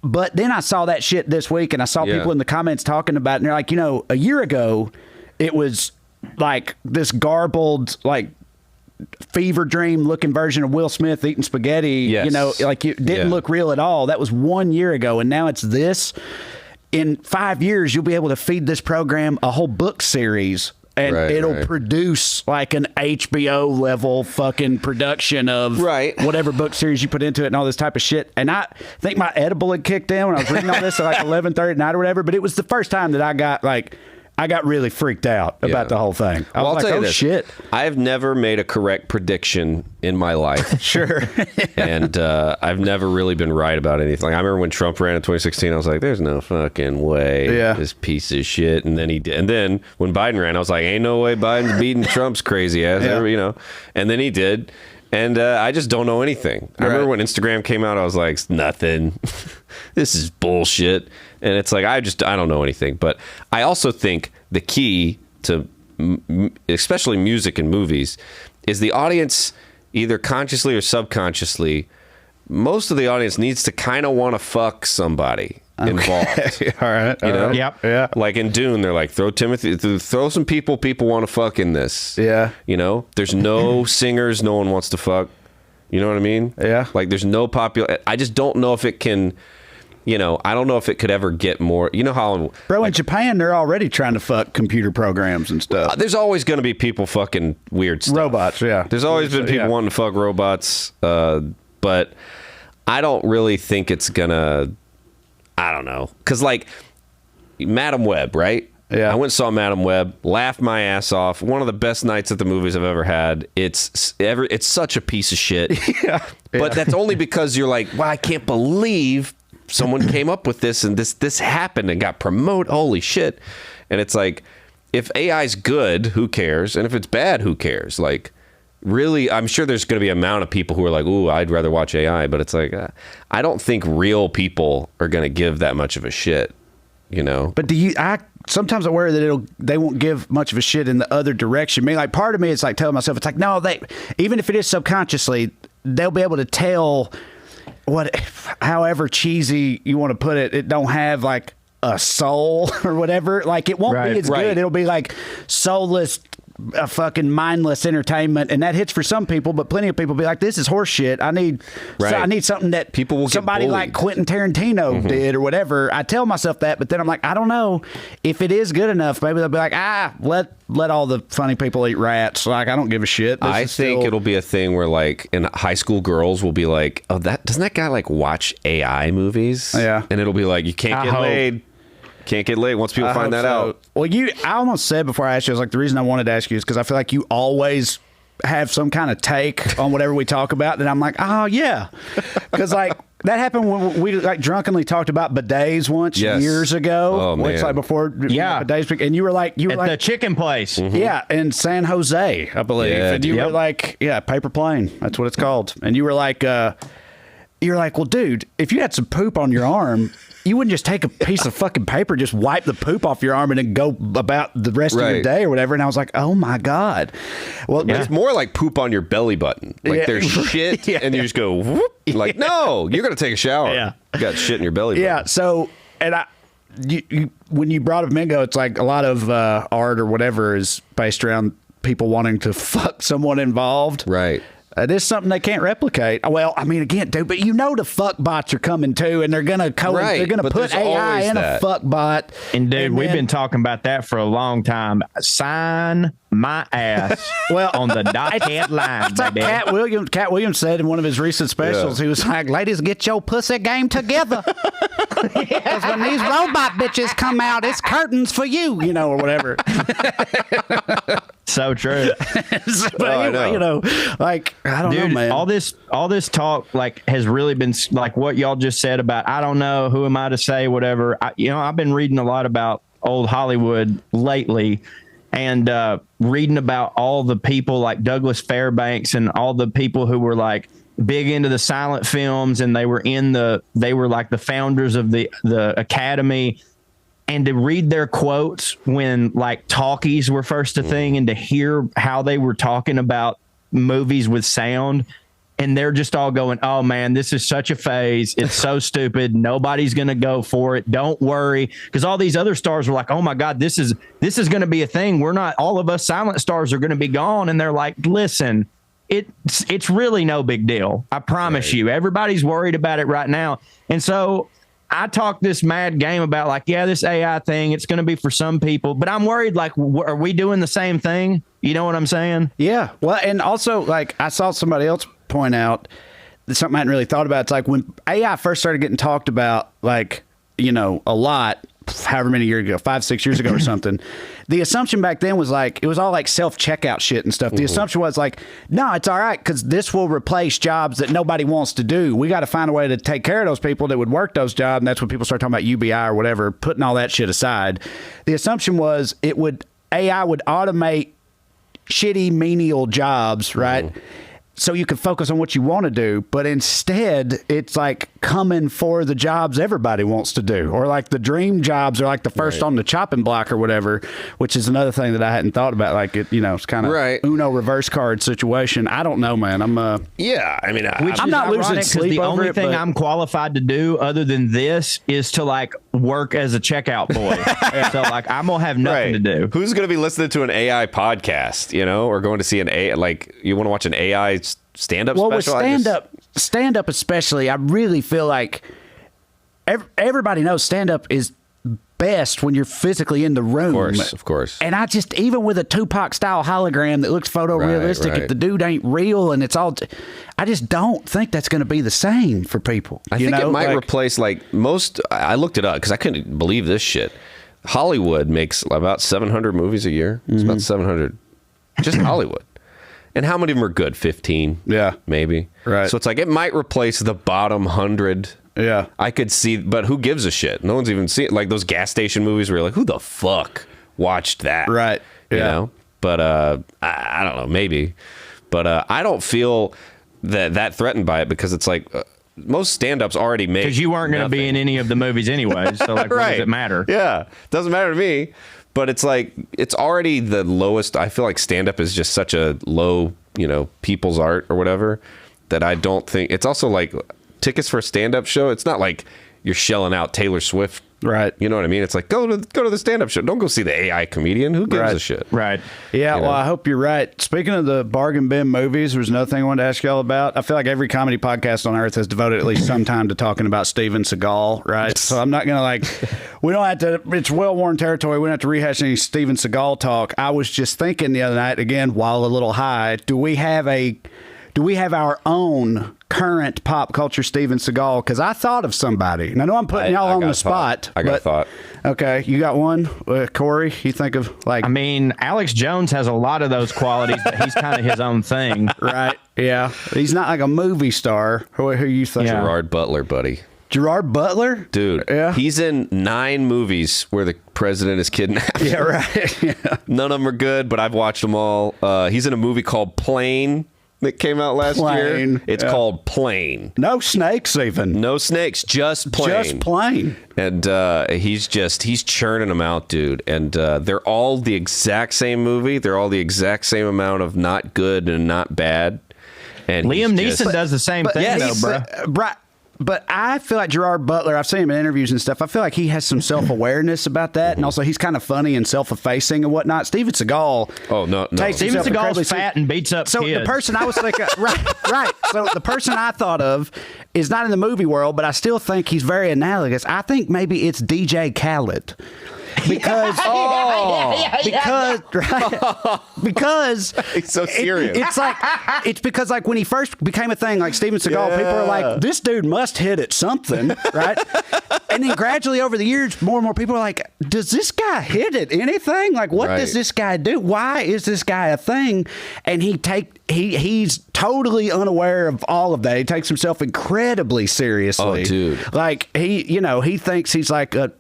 But then I saw that shit this week, and I saw people in the comments talking about it, and they're like, a year ago, it was like this garbled, like fever dream looking version of Will Smith eating spaghetti. Yes. Like it didn't look real at all. That was 1 year ago, and now it's this. In 5 years, you'll be able to feed this program a whole book series. And it'll produce like an HBO level fucking production of whatever book series you put into it and all this type of shit. And I think my edible had kicked in when I was reading all this at like 11:30 at night or whatever. But it was the first time that I got really freaked out about the whole thing. I was I'll like, tell you oh this. shit. I've never made a correct prediction in my life. Sure. And I've never really been right about anything. Like, I remember when Trump ran in 2016, I was like, there's no fucking way this piece of shit. And then he did. And then when Biden ran, I was like, ain't no way Biden's beating Trump's crazy ass. And then he did. And I just don't know anything. I remember when Instagram came out, I was like, nothing. This is bullshit. And it's like, I don't know anything. But I also think the key to especially music and movies is the audience, either consciously or subconsciously, most of the audience needs to kind of want to fuck somebody involved. All right. Yep. Yeah. Like in Dune, they're like, throw some people want to fuck in this. Yeah. There's no singers no one wants to fuck. You know what I mean? Yeah. Like there's no popular. I just don't know if it can. I don't know if it could ever get more. You know how, Bro, in Japan, they're already trying to fuck computer programs and stuff. there's always going to be people fucking weird stuff. Robots, yeah. There's always been people wanting to fuck robots, but I don't really think it's gonna. I don't know, because like Madam Web, right? Yeah. I went and saw Madam Web, laughed my ass off. One of the best nights at the movies I've ever had. It's such a piece of shit. But that's only because you're like, wow, I can't believe someone came up with this and this happened and got promoted. Holy shit. And it's like, if AI's good, who cares? And if it's bad, who cares? Like, really, I'm sure there's going to be an amount of people who are like, ooh, I'd rather watch AI, but it's like, I don't think real people are going to give that much of a shit, you know? But sometimes I worry that they won't give much of a shit in the other direction. I mean, like, part of me is like telling myself, it's like, no, even if it is subconsciously, they'll be able to tell however cheesy you want to put it, it don't have like a soul or whatever. Like, it won't be as good. It'll be like soulless, a fucking mindless entertainment, and that hits for some people, but plenty of people be like, this is horse shit. I need something that people will somebody like Quentin Tarantino did or whatever. I tell myself that, but then I'm like, I don't know if it is good enough. Maybe they'll be like, let all the funny people eat rats. Like, I don't give a shit. I think it'll be a thing where, like, in high school, girls will be like, oh, doesn't that guy like watch AI movies? Yeah. And it'll be like, you can't get laid. Can't get laid once people find that out. Well, I almost said before I asked you, I was like, the reason I wanted to ask you is because I feel like you always have some kind of take on whatever we talk about. And I'm like, oh, yeah. Because, like, that happened when we like drunkenly talked about bidets once years ago. Oh, man. It's like before bidets. And you were like, at the chicken place. Yeah, in San Jose, I believe. Yeah, and you were like, paper plane. That's what it's called. And you were like, well, dude, if you had some poop on your arm, you wouldn't just take a piece of fucking paper, just wipe the poop off your arm and then go about the rest of your day or whatever. And I was like, oh my God. Well, it's more like poop on your belly button. Like there's shit and you just go, whoop. Like, no, you're going to take a shower. Yeah. You got shit in your belly button. Yeah. So, and when you brought up Mingo, it's like a lot of art or whatever is based around people wanting to fuck someone involved. Right. It is something they can't replicate. Well, I mean, again, dude, but you know the fuck bots are coming too, and they're gonna put AI in a fuck bot. And dude, we've been talking about that for a long time. Sign my ass on the dotted line. It's like Cat Williams said in one of his recent specials. He was like, "Ladies, get your pussy game together, because when these robot bitches come out, it's curtains for you, you know, or whatever." So true. But anyway, you know, like, I don't know, man. All this talk like has really been like what y'all just said about, I don't know, who am I to say, whatever. I've been reading a lot about old Hollywood lately, and reading about all the people like Douglas Fairbanks and all the people who were like big into the silent films, and they were like the founders of the Academy. And to read their quotes when like talkies were first a thing, and to hear how they were talking about movies with sound, and they're just all going, oh man, this is such a phase. It's so stupid. Nobody's going to go for it. Don't worry. Because all these other stars were like, oh my God, this is going to be a thing. All of us silent stars are going to be gone. And they're like, listen, it's really no big deal. I promise you, everybody's worried about it right now. And so I talk this mad game about like, this AI thing, it's going to be for some people, but I'm worried, like, are we doing the same thing? You know what I'm saying? Yeah. Well, and also, like, I saw somebody else point out that something I hadn't really thought about. It's like when AI first started getting talked about, like, you know, a lot, however many years ago, 5-6 years ago or something, the assumption back then was like, it was all like self-checkout shit and stuff. The assumption was like, no, it's all right, because this will replace jobs that nobody wants to do. We got to find a way to take care of those people that would work those jobs. And that's when people start talking about UBI or whatever, putting all that shit aside. The assumption was AI would automate shitty menial jobs, right? So you can focus on what you want to do, but instead it's like coming for the jobs everybody wants to do, or like the dream jobs are like the first on the chopping block or whatever, which is another thing that I hadn't thought about. Like, it's kind of Uno reverse card situation. I don't know, man. I'm I'm not losing sleep the over only it, thing I'm qualified to do other than this is to like work as a checkout boy. So like I'm gonna have nothing to do. Who's gonna be listening to an AI podcast, or going to see an AI, like, you want to watch an AI stand-up special? With stand-up especially, I really feel like everybody knows stand-up is best when you're physically in the room. Of course. And I just, even with a Tupac-style hologram that looks photorealistic, if the dude ain't real and it's all, I just don't think that's going to be the same for people. I think it might replace, like, most, I looked it up because I couldn't believe this shit. Hollywood makes about 700 movies a year. It's about 700. Just Hollywood. And how many of them are good? 15? Yeah. Maybe. Right. So it's like, it might replace the bottom 100. Yeah. I could see, but who gives a shit? No one's even seen it. Like those gas station movies where you're like, who the fuck watched that? Right. You know? But I don't know, maybe. But I don't feel that threatened by it because it's like most stand-ups already make. Because you weren't going to be in any of the movies anyway, so like, right. What does it matter? Yeah, doesn't matter to me. But it's like it's already the lowest. I feel like stand-up is just such a low, people's art or whatever, that I don't think it's also like tickets for a stand-up show. It's not like you're shelling out Taylor Swift. Right. You know what I mean? It's like, go to the stand-up show. Don't go see the AI comedian. Who gives a shit? Right. Yeah, well, I hope you're right. Speaking of the bargain bin movies, there's another thing I wanted to ask y'all about. I feel like every comedy podcast on earth has devoted at least some time to talking about Steven Seagal, right? So I'm not going to we don't have to, it's well-worn territory. We don't have to rehash any Steven Seagal talk. I was just thinking the other night, again, while a little high, do we have our own current pop culture Steven Seagal? Because I thought of somebody, and I know I'm putting y'all on the spot. I got a thought. Okay, you got one, Corey? You think of I mean, Alex Jones has a lot of those qualities, but he's kind of his own thing, right? Yeah, he's not like a movie star. Who you think? Yeah. Gerard Butler, buddy. Gerard Butler, dude. Yeah, he's in 9 movies where the president is kidnapped. Yeah, right. Yeah. None of them are good, but I've watched them all. He's in a movie called Plane that came out last year. It's called Plane. No snakes, even. No snakes, just Plane. Just Plane. And he's churning them out, dude. And they're all the exact same movie. They're all the exact same amount of not good and not bad. And Liam Neeson does the same thing, though, bro. But I feel like Gerard Butler, I've seen him in interviews and stuff. I feel like he has some self-awareness about that. And also, he's kind of funny and self-effacing and whatnot. Steven Seagal. Oh, no. Steven Seagal's fat and beats up kids. The person I was thinking, right. So the person I thought of is not in the movie world, but I still think he's very analogous. I think maybe it's DJ Khaled. Because because he's so serious. It's because when he first became a thing, like Steven Seagal, people are like, this dude must hit at something, right? And then gradually over the years, more and more people are like, does this guy hit at anything? Like, what does this guy do? Why is this guy a thing? And he's totally unaware of all of that. He takes himself incredibly seriously. Oh, dude. Like he thinks he's like a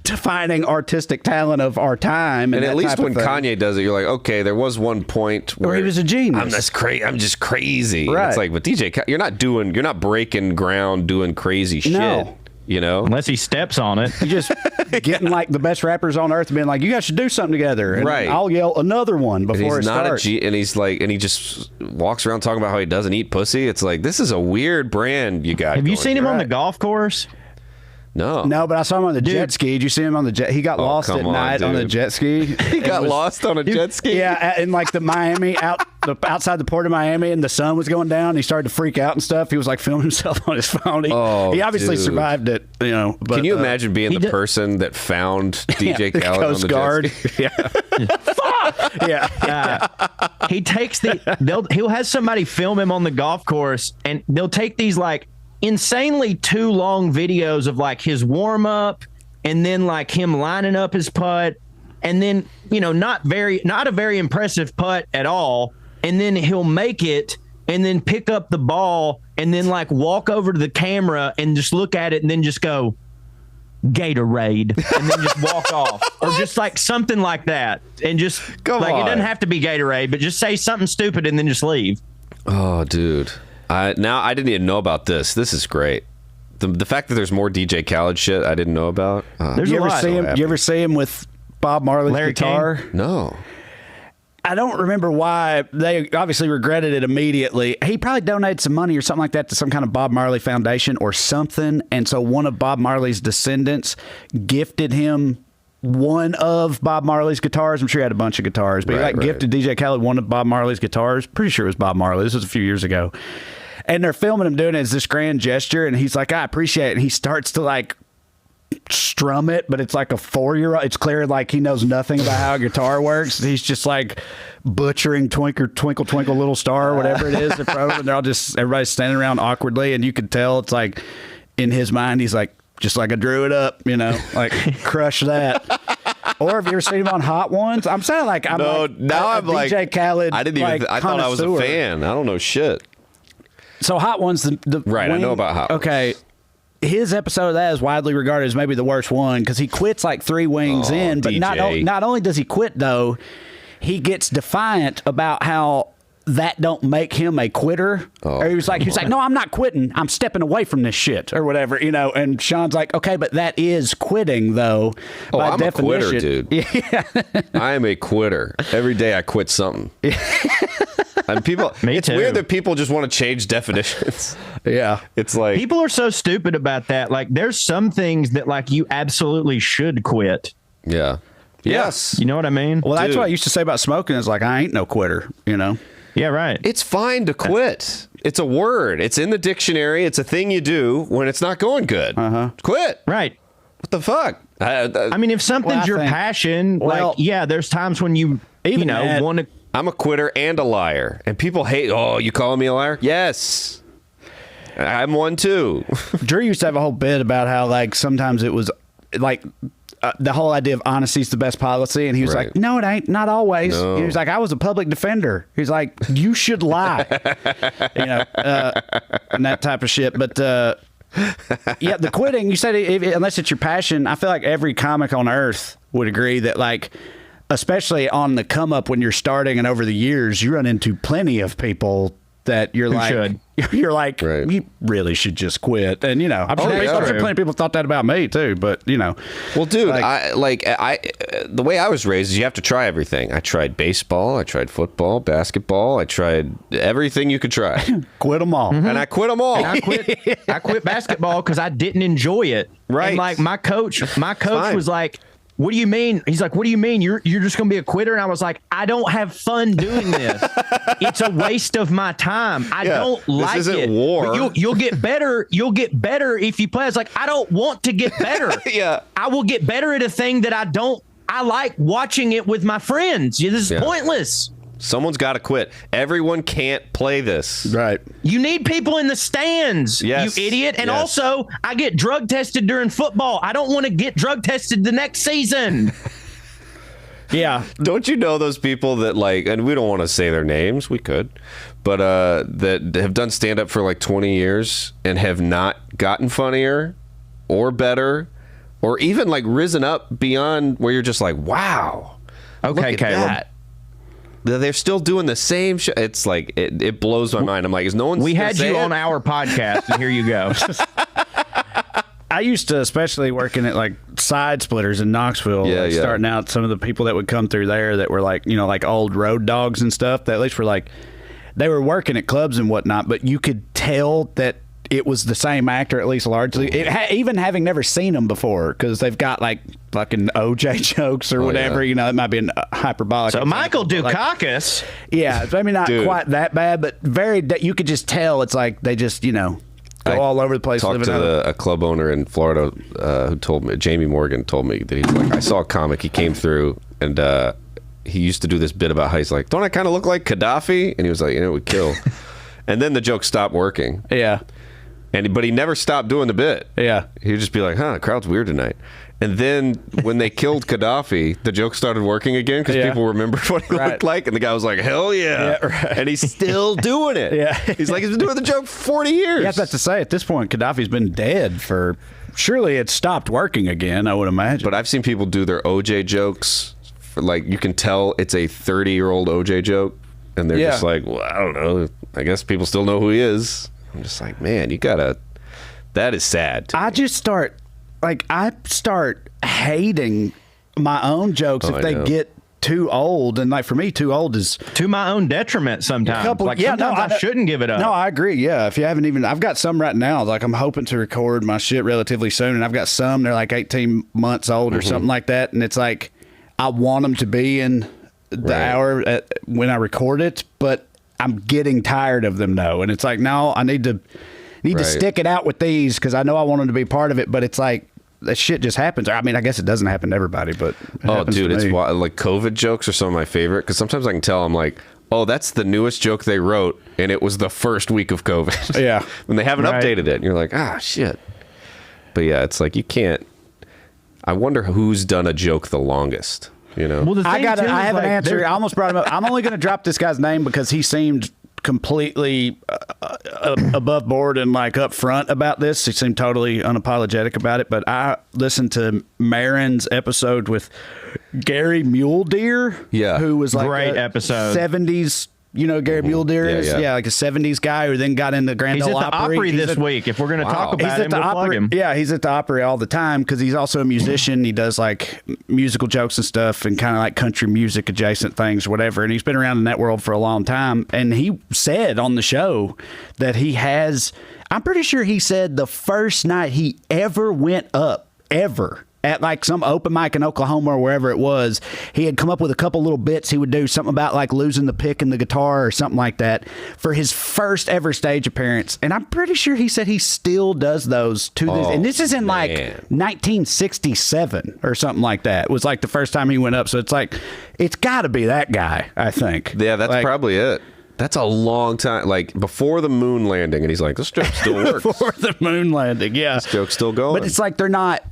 defining artistic talent of our time. And at least when Kanye does it, you're like, okay, there was one point where he was a genius. I'm just crazy. Right. It's like, but DJ, you're not breaking ground doing crazy shit. No. Unless he steps on it. You're just getting like the best rappers on earth and being like, you guys should do something together. And right. I'll yell another one before it starts. And he's like, and he just walks around talking about how he doesn't eat pussy. It's like, this is a weird brand you got. Have you seen him on the golf course? No, but I saw him on the jet ski. Did you see him on the jet? He got lost at night on the jet ski. He got lost on a jet ski? Yeah, in like the Miami, outside the port of Miami, and the sun was going down. He stared to freak out and stuff. He was like filming himself on his phone. He obviously survived it, But, can you imagine being the person that found DJ Khaled on the Guard. Yeah. He takes he'll have somebody film him on the golf course, and they'll take these like insanely too long videos of like his warm up and then like him lining up his putt and then not a very impressive putt at all, and then he'll make it and then pick up the ball and then like walk over to the camera and just look at it and then just go Gatorade and then just walk off or just like something like that and just it doesn't have to be Gatorade, but just say something stupid and then just leave. Oh, dude. I didn't even know about this. This is great. The fact that there's more DJ Khaled shit I didn't know about. You ever see him with Bob Marley's guitar? King? No. I don't remember why. They obviously regretted it immediately. He probably donated some money or something like that to some kind of Bob Marley foundation or something. And so one of Bob Marley's descendants gifted him one of Bob Marley's guitars. I'm sure he had a bunch of guitars, but he gifted DJ Khaled one of Bob Marley's guitars. Pretty sure it was Bob Marley. This was a few years ago. And they're filming him doing it as this grand gesture. And he's like, I appreciate it. And he starts to like strum it, but it's like a 4-year-old. It's clear like he knows nothing about how a guitar works. He's just like butchering Twinkle, Twinkle, Little Star, or whatever it is. And they're all everybody's standing around awkwardly. And you could tell it's like in his mind, he's like, just like I drew it up, like crush that. Or have you ever seen him on Hot Ones? I'm saying like I'm DJ Khaled. I didn't even. I thought I was a fan. I don't know shit. So Hot Ones, I know about Hot Ones. Okay, his episode of that is widely regarded as maybe the worst one because he quits like 3 wings in. But not only does he quit though, he gets defiant about how that don't make him a quitter. Or he was like, no, I'm not quitting. I'm stepping away from this shit or whatever, And Sean's like, okay, but that is quitting though. Oh, by I'm definition. a quitter, dude. Yeah. I am a quitter. Every day I quit something. And people, it's weird that people just want to change definitions. Yeah. It's like people are so stupid about that. Like, there's some things that like you absolutely should quit. Yeah. Yes. You know what I mean? Well, that's Dude. what I used to say about smoking. Is like, I ain't no quitter, Yeah, right. It's fine to quit. It's a word. It's in the dictionary. It's a thing you do when it's not going good. Quit. Right. What the fuck? I mean, if something's your passion, there's times when you want to. I'm a quitter and a liar. And people hate, oh, you calling me a liar? Yes. I'm one too. Drew used to have a whole bit about how, like, sometimes it was like the whole idea of honesty is the best policy. And he was Right. like, no, it ain't. Not always. No. He was like, I was a public defender. He's like, you should lie. And that type of shit. But yeah, the quitting, you said, unless it's your passion, I feel like every comic on earth would agree that, like, especially on the come up when you're starting and over the years, you run into plenty of people that you're like, Right. you really should just quit. And, I'm sure plenty of people thought that about me too, but, Well, dude, the way I was raised is you have to try everything. I tried baseball. I tried football, basketball. I tried everything you could try. Quit them all. And I quit them all. And I quit basketball because I didn't enjoy it. Right. And like my coach was like, what do you mean? He's like, what do you mean? You're just going to be a quitter? And I was like, I don't have fun doing this. It's a waste of my time. I don't like it. This isn't war. But you'll get better. You'll get better if you play. I was like, I don't want to get better. Yeah. I will get better at a thing that I like watching it with my friends. This is pointless. Someone's got to quit. Everyone can't play this. Right. You need people in the stands, Yes. you idiot. And Yes. also, I get drug tested during football. I don't want to get drug tested the next season. Yeah. Don't you know those people that, like, and we don't want to say their names, we could, but that have done stand-up for like 20 years and have not gotten funnier or better or even like risen up beyond where you're just like, wow. Okay, look at Caleb. that. They're still doing the same shit. It's like, it blows my mind. I'm like, is no one? We had you on our podcast, and here you go. I used to, especially working at like Side Splitters in Knoxville, starting out, some of the people that would come through there that were like, like old road dogs and stuff, that at least were like, they were working at clubs and whatnot, but you could tell that it was the same actor, at least largely, even having never seen them before, because they've got like fucking OJ jokes or whatever. It might be a hyperbolic. So example, Michael but, Dukakis. Yeah, maybe not quite that bad, but you could just tell it's like they just, go all over the place. Talked to a club owner in Florida who told me, Jamie Morgan told me that he was like, I saw a comic, he came through and he used to do this bit about how he's like, don't I kind of look like Gaddafi? And he was like, it would kill. And then the joke stopped working. Yeah. But he never stopped doing the bit. Yeah. He would just be like, the crowd's weird tonight. And then when they killed Gaddafi, the joke started working again because people remembered what he looked like. And the guy was like, hell yeah. And he's still doing it. Yeah. He's like, he's been doing the joke for 40 years. Yeah, that's to say, at this point, Gaddafi's been dead for... Surely it stopped working again, I would imagine. But I've seen people do their OJ jokes. Like, you can tell it's a 30-year-old OJ joke. And they're just like, well, I don't know. I guess people still know who he is. I'm just like, man, you gotta... That is sad. I start hating my own jokes if they get too old. And like for me, too old is... To my own detriment sometimes. Sometimes I shouldn't give it up. No, I agree. Yeah. If you haven't even... I've got some right now. Like I'm hoping to record my shit relatively soon. And I've got some, they're like 18 months old or something like that. And it's like, I want them to be in the hour when I record it, but I'm getting tired of them though. And it's like, no, I need to stick it out with these because I know I want them to be part of it, but it's like that shit just happens. I mean, I guess it doesn't happen to everybody, but it's like COVID jokes are some of my favorite because sometimes I can tell I'm like, oh, that's the newest joke they wrote and it was the first week of COVID. Yeah. When they haven't updated it and you're like, shit. But yeah, it's like you can't. I wonder who's done a joke the longest. Well, I have an answer. I almost brought him up. I'm only going to drop this guy's name because he seemed completely above board and like upfront about this. He seemed totally unapologetic about it. But I listened to Marin's episode with Gary Mule Deer, who was like great episode, 70s You know, Gary Muledeer is? Yeah. Like a 70s guy who then got into Grand He's Ole at the Opry. Opry this week. If we're going to talk about him, we'll plug him. Yeah, he's at the Opry all the time because he's also a musician. He does like musical jokes and stuff and kind of like country music adjacent things or whatever. And he's been around in that world for a long time. And he said on the show that he has, I'm pretty sure he said the first night he ever went up, ever, at like some open mic in Oklahoma or wherever it was, he had come up with a couple little bits he would do, something about like losing the pick in the guitar or something like that for his first ever stage appearance. And I'm pretty sure he said he still does those to this. And this is in like 1967 or something like that. It was like the first time he went up. So it's like, it's got to be that guy, I think. Yeah, that's like, probably it. That's a long time, like before the moon landing. And he's like, this joke still works. Before the moon landing, yeah. This joke's still going. But it's like they're not,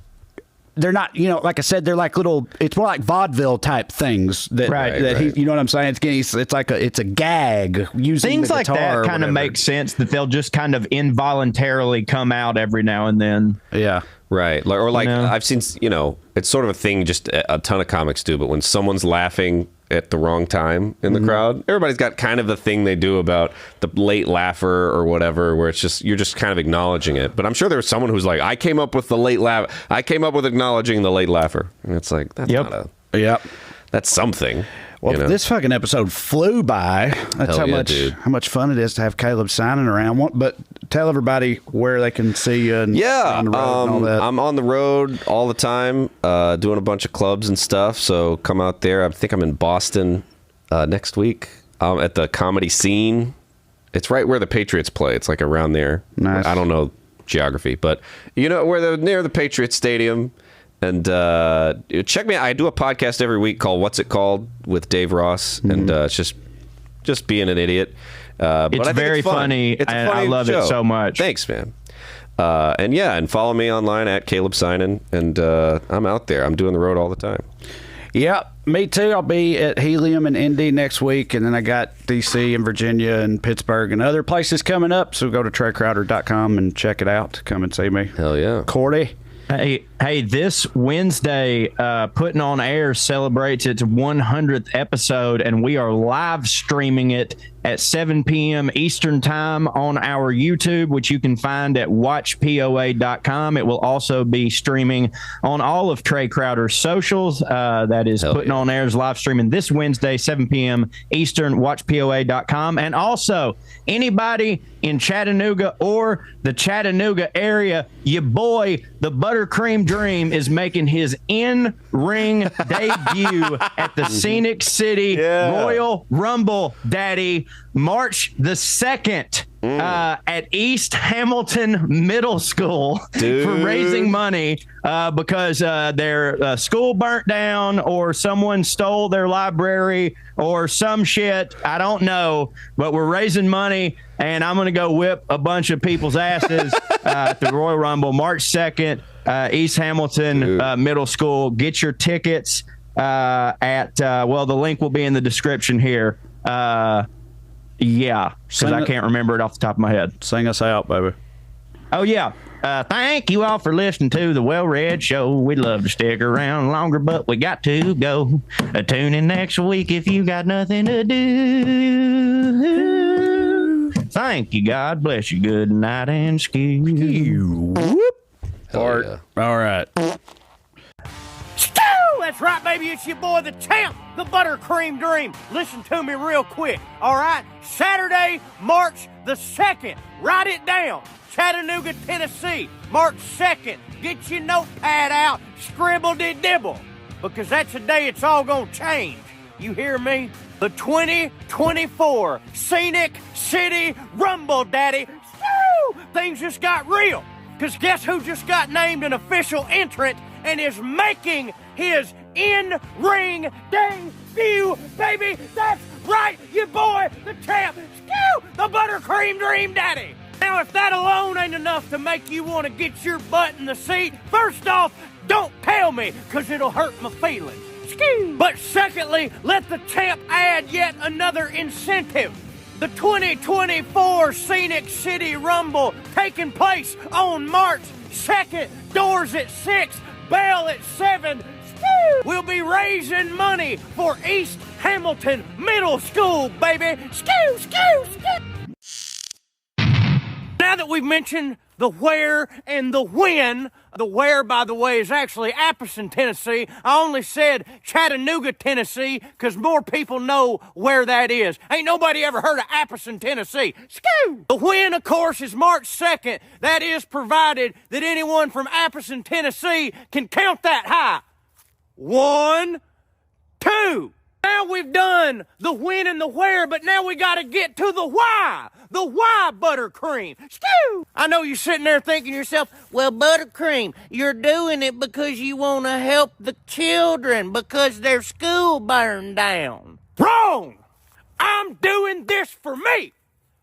you know, like I said, they're like little, it's more like vaudeville type things that, he, you know what I'm saying? It's like it's a gag using things the like guitar that kind of make sense that they'll just kind of involuntarily come out every now and then. Yeah. Right. Or like, You know? I've seen, you know, it's sort of a thing just a ton of comics do, but when someone's laughing at the wrong time in the crowd, everybody's got kind of a thing they do about the late laugher or whatever, where it's just, you're just kind of acknowledging it. But I'm sure there was someone who's like, I came up with the late laugh. I came up with acknowledging the late laugher. And it's like, that's not a, that's something. Well, you know? this fucking episode flew by. That's Hell yeah, how much fun it is to have Caleb Synan around. But tell everybody where they can see you and on the road and all that. I'm on the road all the time, doing a bunch of clubs and stuff. So come out there. I think I'm in Boston next week at the Comedy Scene. It's right where the Patriots play. It's like around there. Nice. I don't know geography, but you know where they're near the Patriots Stadium. And check me out. I do a podcast every week called What's It Called with Dave Ross, and it's just being an idiot. But It's very funny. It's a and funny I love show. it so much. Thanks, man. And follow me online at Caleb Synan, and I'm out there. I'm doing the road all the time. Yeah, me too. I'll be at Helium and Indy next week, and then I got DC and Virginia and Pittsburgh and other places coming up. So go to TreyCrowder.com and check it out. Come and see me. Hell yeah. Cordy. Hey, this Wednesday, Puttin On Airs celebrates its 100th episode, and we are live streaming it at 7 p.m. Eastern Time on our YouTube, which you can find at watchpoa.com. It will also be streaming on all of Trae Crowder's socials. That is Puttin On Airs live streaming this Wednesday, 7 p.m. Eastern, watchpoa.com. And also, anybody in Chattanooga or the Chattanooga area, your boy, the Buttercream Dream, is making his in-ring debut at the Scenic City Royal Rumble, Daddy, March the 2nd at East Hamilton Middle School for raising money because their school burnt down or someone stole their library or some shit. I don't know, but we're raising money, and I'm going to go whip a bunch of people's asses at the Royal Rumble, March 2nd, East Hamilton Middle School. Get your tickets at, the link will be in the description here. Because I can't remember it off the top of my head. Sing us out, baby. Oh, yeah. Thank you all for listening to the WellRED Show. We'd love to stick around longer, but we got to go. Tune in next week if you got nothing to do. Thank you. God bless you. Good night and skew. All right. That's right, baby. It's your boy, the champ, the Buttercream Dream. Listen to me real quick, all right? Saturday, March the 2nd. Write it down. Chattanooga, Tennessee, March 2nd. Get your notepad out, scribble-de-dibble, because that's the day it's all gonna change. You hear me? The 2024 Scenic City Rumble, Daddy. Woo! Things just got real, because guess who just got named an official entrant and is making his in-ring debut, baby. That's right, you boy, the champ, the Buttercream Dream, Daddy. Now, if that alone ain't enough to make you want to get your butt in the seat, first off, don't tell me, because it'll hurt my feelings. But secondly, let the champ add yet another incentive. The 2024 Scenic City Rumble taking place on March 2nd. Doors at 6, bell at 7. We'll be raising money for East Hamilton Middle School, baby. Skoo, skoo, skoo. Now that we've mentioned the where and the when, the where, by the way, is actually Appleton, Tennessee. I only said Chattanooga, Tennessee, because more people know where that is. Ain't nobody ever heard of Appleton, Tennessee. Skoo! The when, of course, is March 2nd. That is provided that anyone from Appleton, Tennessee can count that high. 1, 2. Now we've done the when and the where, but now we got to get to the why. The why, Buttercream. Skoo! I know you're sitting there thinking to yourself, well, Buttercream, you're doing it because you want to help the children because their school burned down. Wrong! I'm doing this for me.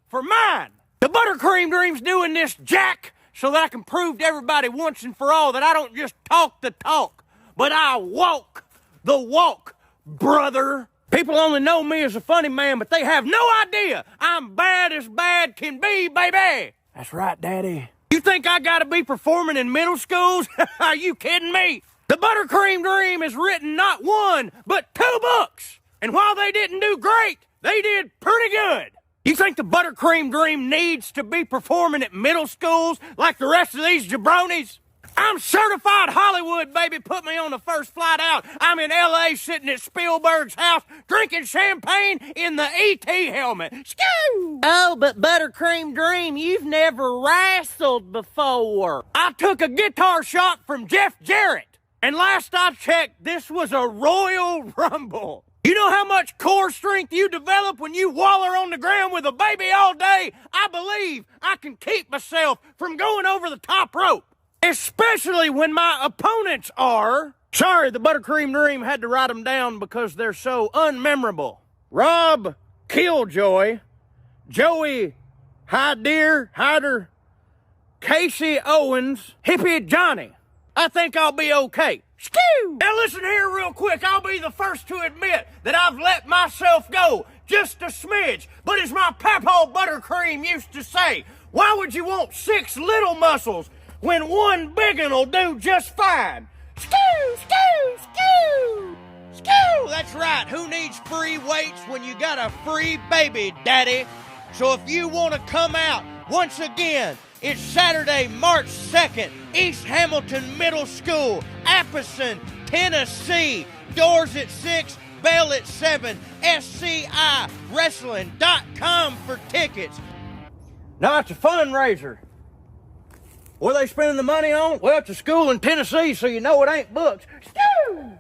For mine. The Buttercream Dream's doing this, Jack, so that I can prove to everybody once and for all that I don't just talk the talk, but I walk the walk, brother. People only know me as a funny man, but they have no idea I'm bad as bad can be, baby. That's right, Daddy. You think I gotta be performing in middle schools? Are you kidding me? The Buttercream Dream has written not 1, but 2 books. And while they didn't do great, they did pretty good. You think the Buttercream Dream needs to be performing at middle schools like the rest of these jabronis? I'm certified Hollywood, baby. Put me on the first flight out. I'm in L.A. sitting at Spielberg's house drinking champagne in the E.T. helmet. Skoo! Oh, but Buttercream Dream, you've never wrestled before. I took a guitar shot from Jeff Jarrett, and last I checked, this was a Royal Rumble. You know how much core strength you develop when you waller on the ground with a baby all day? I believe I can keep myself from going over the top rope. Especially when my opponents are... Sorry, the Buttercream Dream had to write them down because they're so unmemorable. Rob Killjoy, Joey Hyder, Casey Owens, Hippie Johnny. I think I'll be okay. Skoo! Now listen here real quick. I'll be the first to admit that I've let myself go just a smidge. But as my Papaw Buttercream used to say, why would you want 6 little muscles when 1 big one'll do just fine? Skoo, skoo, skoo, skoo. That's right. Who needs free weights when you got a free baby, daddy? So if you want to come out, once again, it's Saturday, March 2nd, East Hamilton Middle School, Appleton, Tennessee. Doors at 6, bell at 7, SCIWrestling.com for tickets. Now it's a fundraiser. What are they spending the money on? Well, it's a school in Tennessee, so you know it ain't books. Skoo!